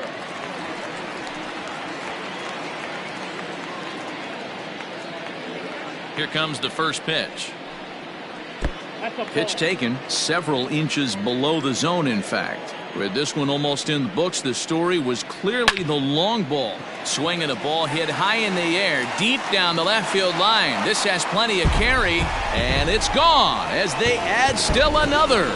Here comes the first pitch. Pitch taken several inches below the zone, in fact. With this one almost in the books, the story was clearly the long ball. Swinging a ball hit high in the air, deep down the left field line. This has plenty of carry, and it's gone as they add still another.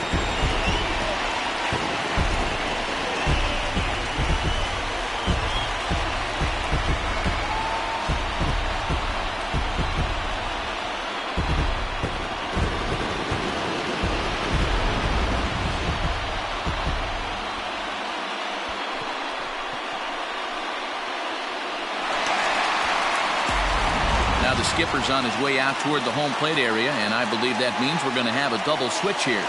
Skipper's on his way out toward the home plate area, and I believe that means we're going to have a double switch here.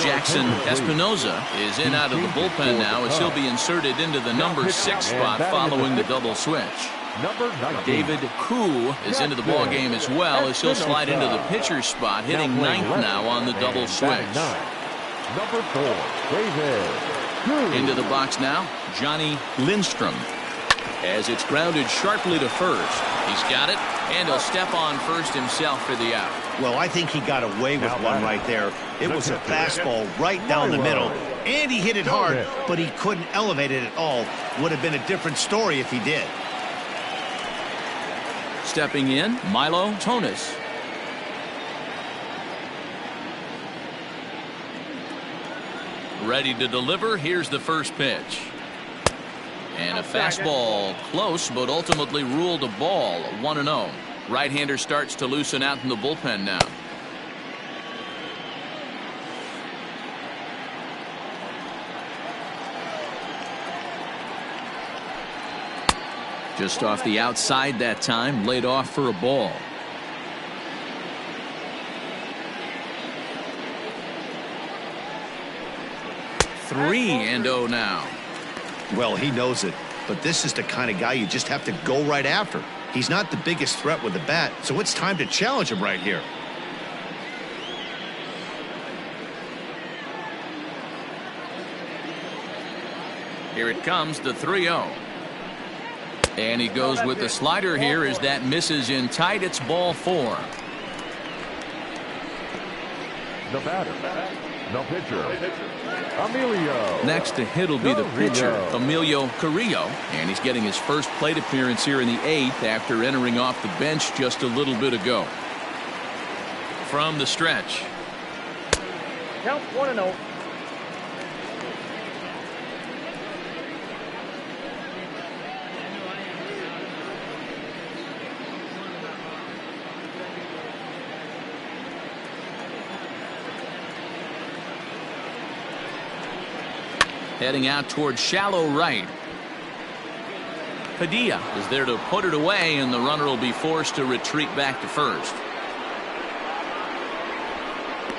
Jackson Espinoza is in out of the bullpen now, as he'll be inserted into the number 6 spot following the double switch. David Koo is into the ball game as well, as he'll slide into the pitcher's spot, hitting 9th now on the double switch. Number 4, David. Into the box now, Johnny Lindstrom, as it's grounded sharply to first. He's got it, and he'll step on first himself for the out. Well, I think he got away with one right there. It was a fastball right down the middle, and he hit it hard, but he couldn't elevate it at all. Would have been a different story if he did. Stepping in, Milo Tonis. Ready to deliver. Here's the first pitch. And a fastball close, but ultimately ruled a ball. 1-0. Right-hander starts to loosen out in the bullpen now. Just off the outside that time, laid off for a ball. Three and 0 now. Well, he knows it, but this is the kind of guy you just have to go right after. He's not the biggest threat with the bat, so it's time to challenge him right here. Here it comes, the 3-0. And he goes with the slider here as that misses in tight. It's ball 4. The batter, the pitcher, Emilio. Next to hit will be the pitcher, Emilio Carrillo, and he's getting his first plate appearance here in the 8th after entering off the bench just a little bit ago. From the stretch. Count 1-0. Heading out towards shallow right. Padilla is there to put it away, and the runner will be forced to retreat back to first.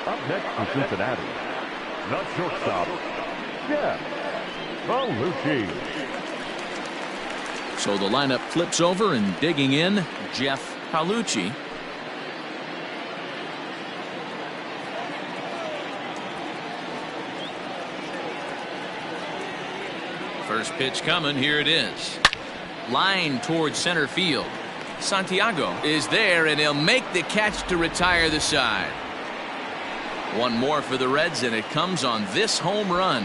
Up next for Cincinnati, the shortstop, Jeff Palucci. So the lineup flips over, and digging in, Jeff Palucci. First pitch coming. Here it is. Line towards center field. Santiago is there, and he'll make the catch to retire the side. One more for the Reds, and it comes on this home run.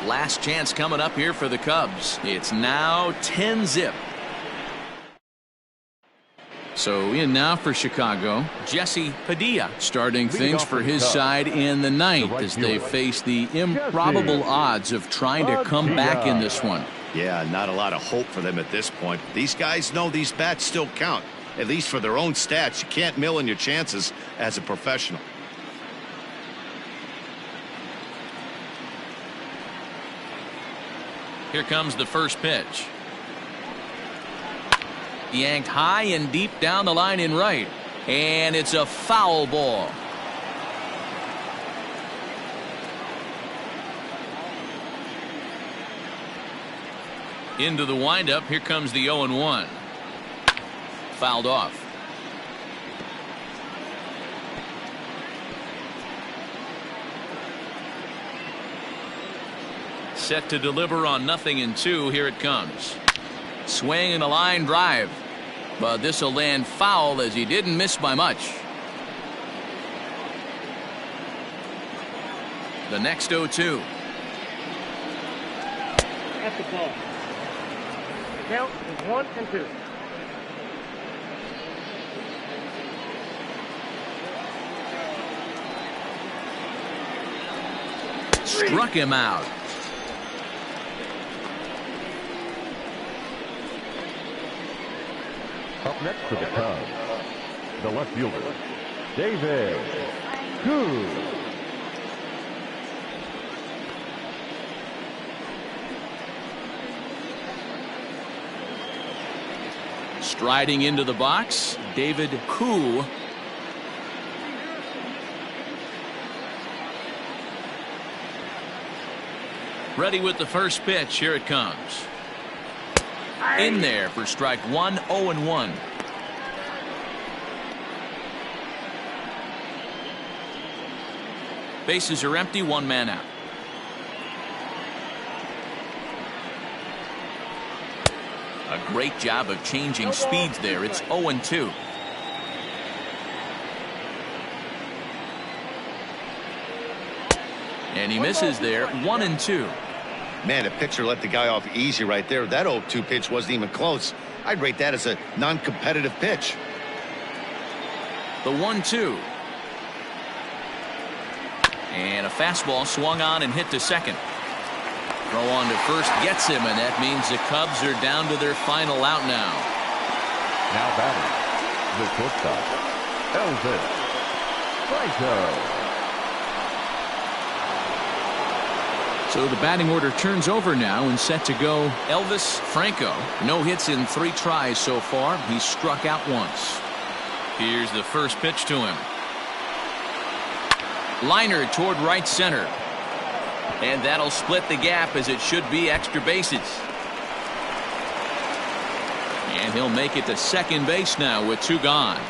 Last chance coming up here for the Cubs. It's now 10-zip. So in now for Chicago, Jesse Padilla starting things for his side in the ninth as they face the improbable odds of trying to come back in this one. Yeah, not a lot of hope for them at this point. These guys know these bats still count, at least for their own stats. You can't mill in your chances as a professional. Here comes the first pitch. Yanked high and deep down the line in right. And it's a foul ball. Into the windup. Here comes the 0-1. Fouled off. Set to deliver on 0-2. Here it comes. Swing and a line drive. But this will land foul as he didn't miss by much. The next 0-2. At the ball. The count is 1-2. Struck him out. Up next for the Cubs, the left fielder, David Koo. Striding into the box, David Koo. Ready with the first pitch. Here it comes. In there for strike one. 0-1. Bases are empty. One man out. A great job of changing speeds there. It's 0-2. And he misses there. 1-2. Man, the pitcher let the guy off easy right there. That 0-2 pitch wasn't even close. I'd rate that as a non-competitive pitch. The 1-2. And a fastball swung on and hit to second. Throw on to first gets him, and that means the Cubs are down to their final out now. Now batting, the shortstop, Elvis Franco. So the batting order turns over now and set to go. Elvis Franco. No hits in 3 tries so far. He's struck out once. Here's the first pitch to him. Liner toward right center. And that'll split the gap as it should be extra bases. And he'll make it to second base now with 2 gone.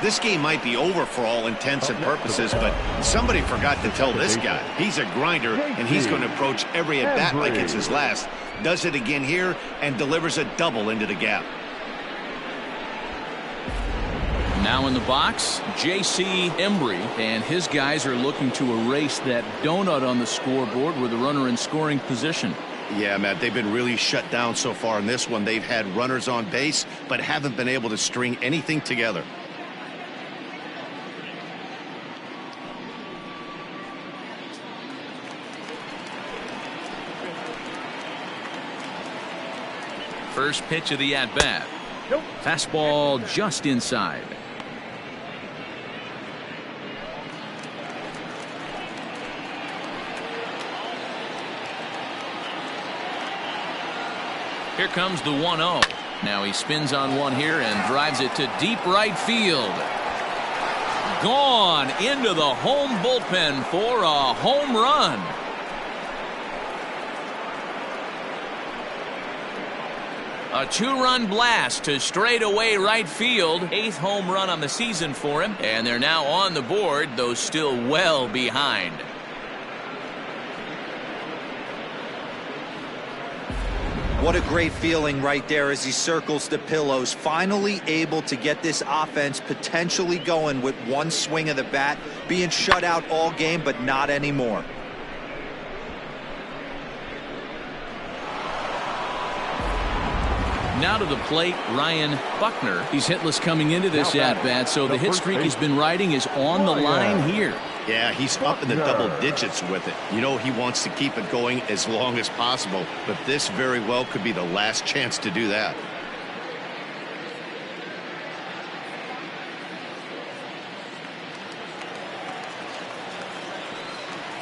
This game might be over for all intents and purposes, but somebody forgot to tell this guy. He's a grinder, and he's going to approach every at-bat like it's his last. Does it again here and delivers a double into the gap. Now in the box, J.C. Embry, and his guys are looking to erase that donut on the scoreboard with a runner in scoring position. Yeah, Matt, they've been really shut down so far in this one. They've had runners on base, but haven't been able to string anything together. First pitch of the at-bat. Nope. Fastball just inside. Here comes the 1-0. Now he spins on one here and drives it to deep right field. Gone into the home bullpen for a home run. A 2-run blast to straightaway right field. 8th home run on the season for him. And they're now on the board, though still well behind. What a great feeling right there as he circles the pillows. Finally able to get this offense potentially going with one swing of the bat. Being shut out all game, but not anymore. Now to the plate, Ryan Buckner. He's hitless coming into this at-bat, so the hit streak he's been riding is on the line here. Yeah, he's up in the double digits with it. You know he wants to keep it going as long as possible, but this very well could be the last chance to do that.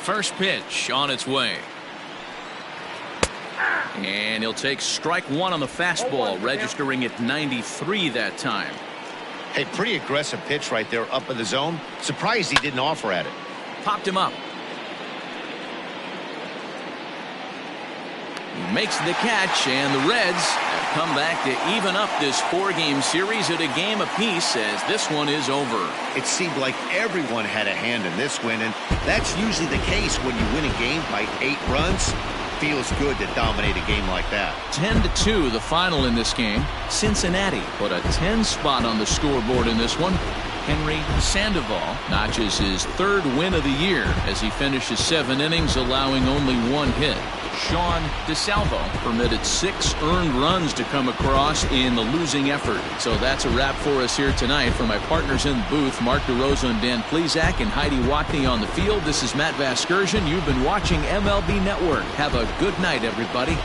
First pitch on its way. And he'll take strike one on the fastball, registering at 93 that time. Hey, pretty aggressive pitch right there up in the zone. Surprised he didn't offer at it. Popped him up. He makes the catch, and the Reds have come back to even up this 4-game series at a game apiece as this one is over. It seemed like everyone had a hand in this win, and that's usually the case when you win a game by 8 runs. Feels good to dominate a game like that. 10-2 the final in this game. Cincinnati put a 10 spot on the scoreboard in this one. Henry Sandoval notches his 3rd win of the year as he finishes 7 innings, allowing only 1 hit. Sean DeSalvo permitted 6 earned runs to come across in the losing effort. So that's a wrap for us here tonight. For my partners in the booth, Mark DeRosa and Dan Plesac, and Heidi Watney on the field, this is Matt Vasgersian. You've been watching MLB Network. Have a good night, everybody.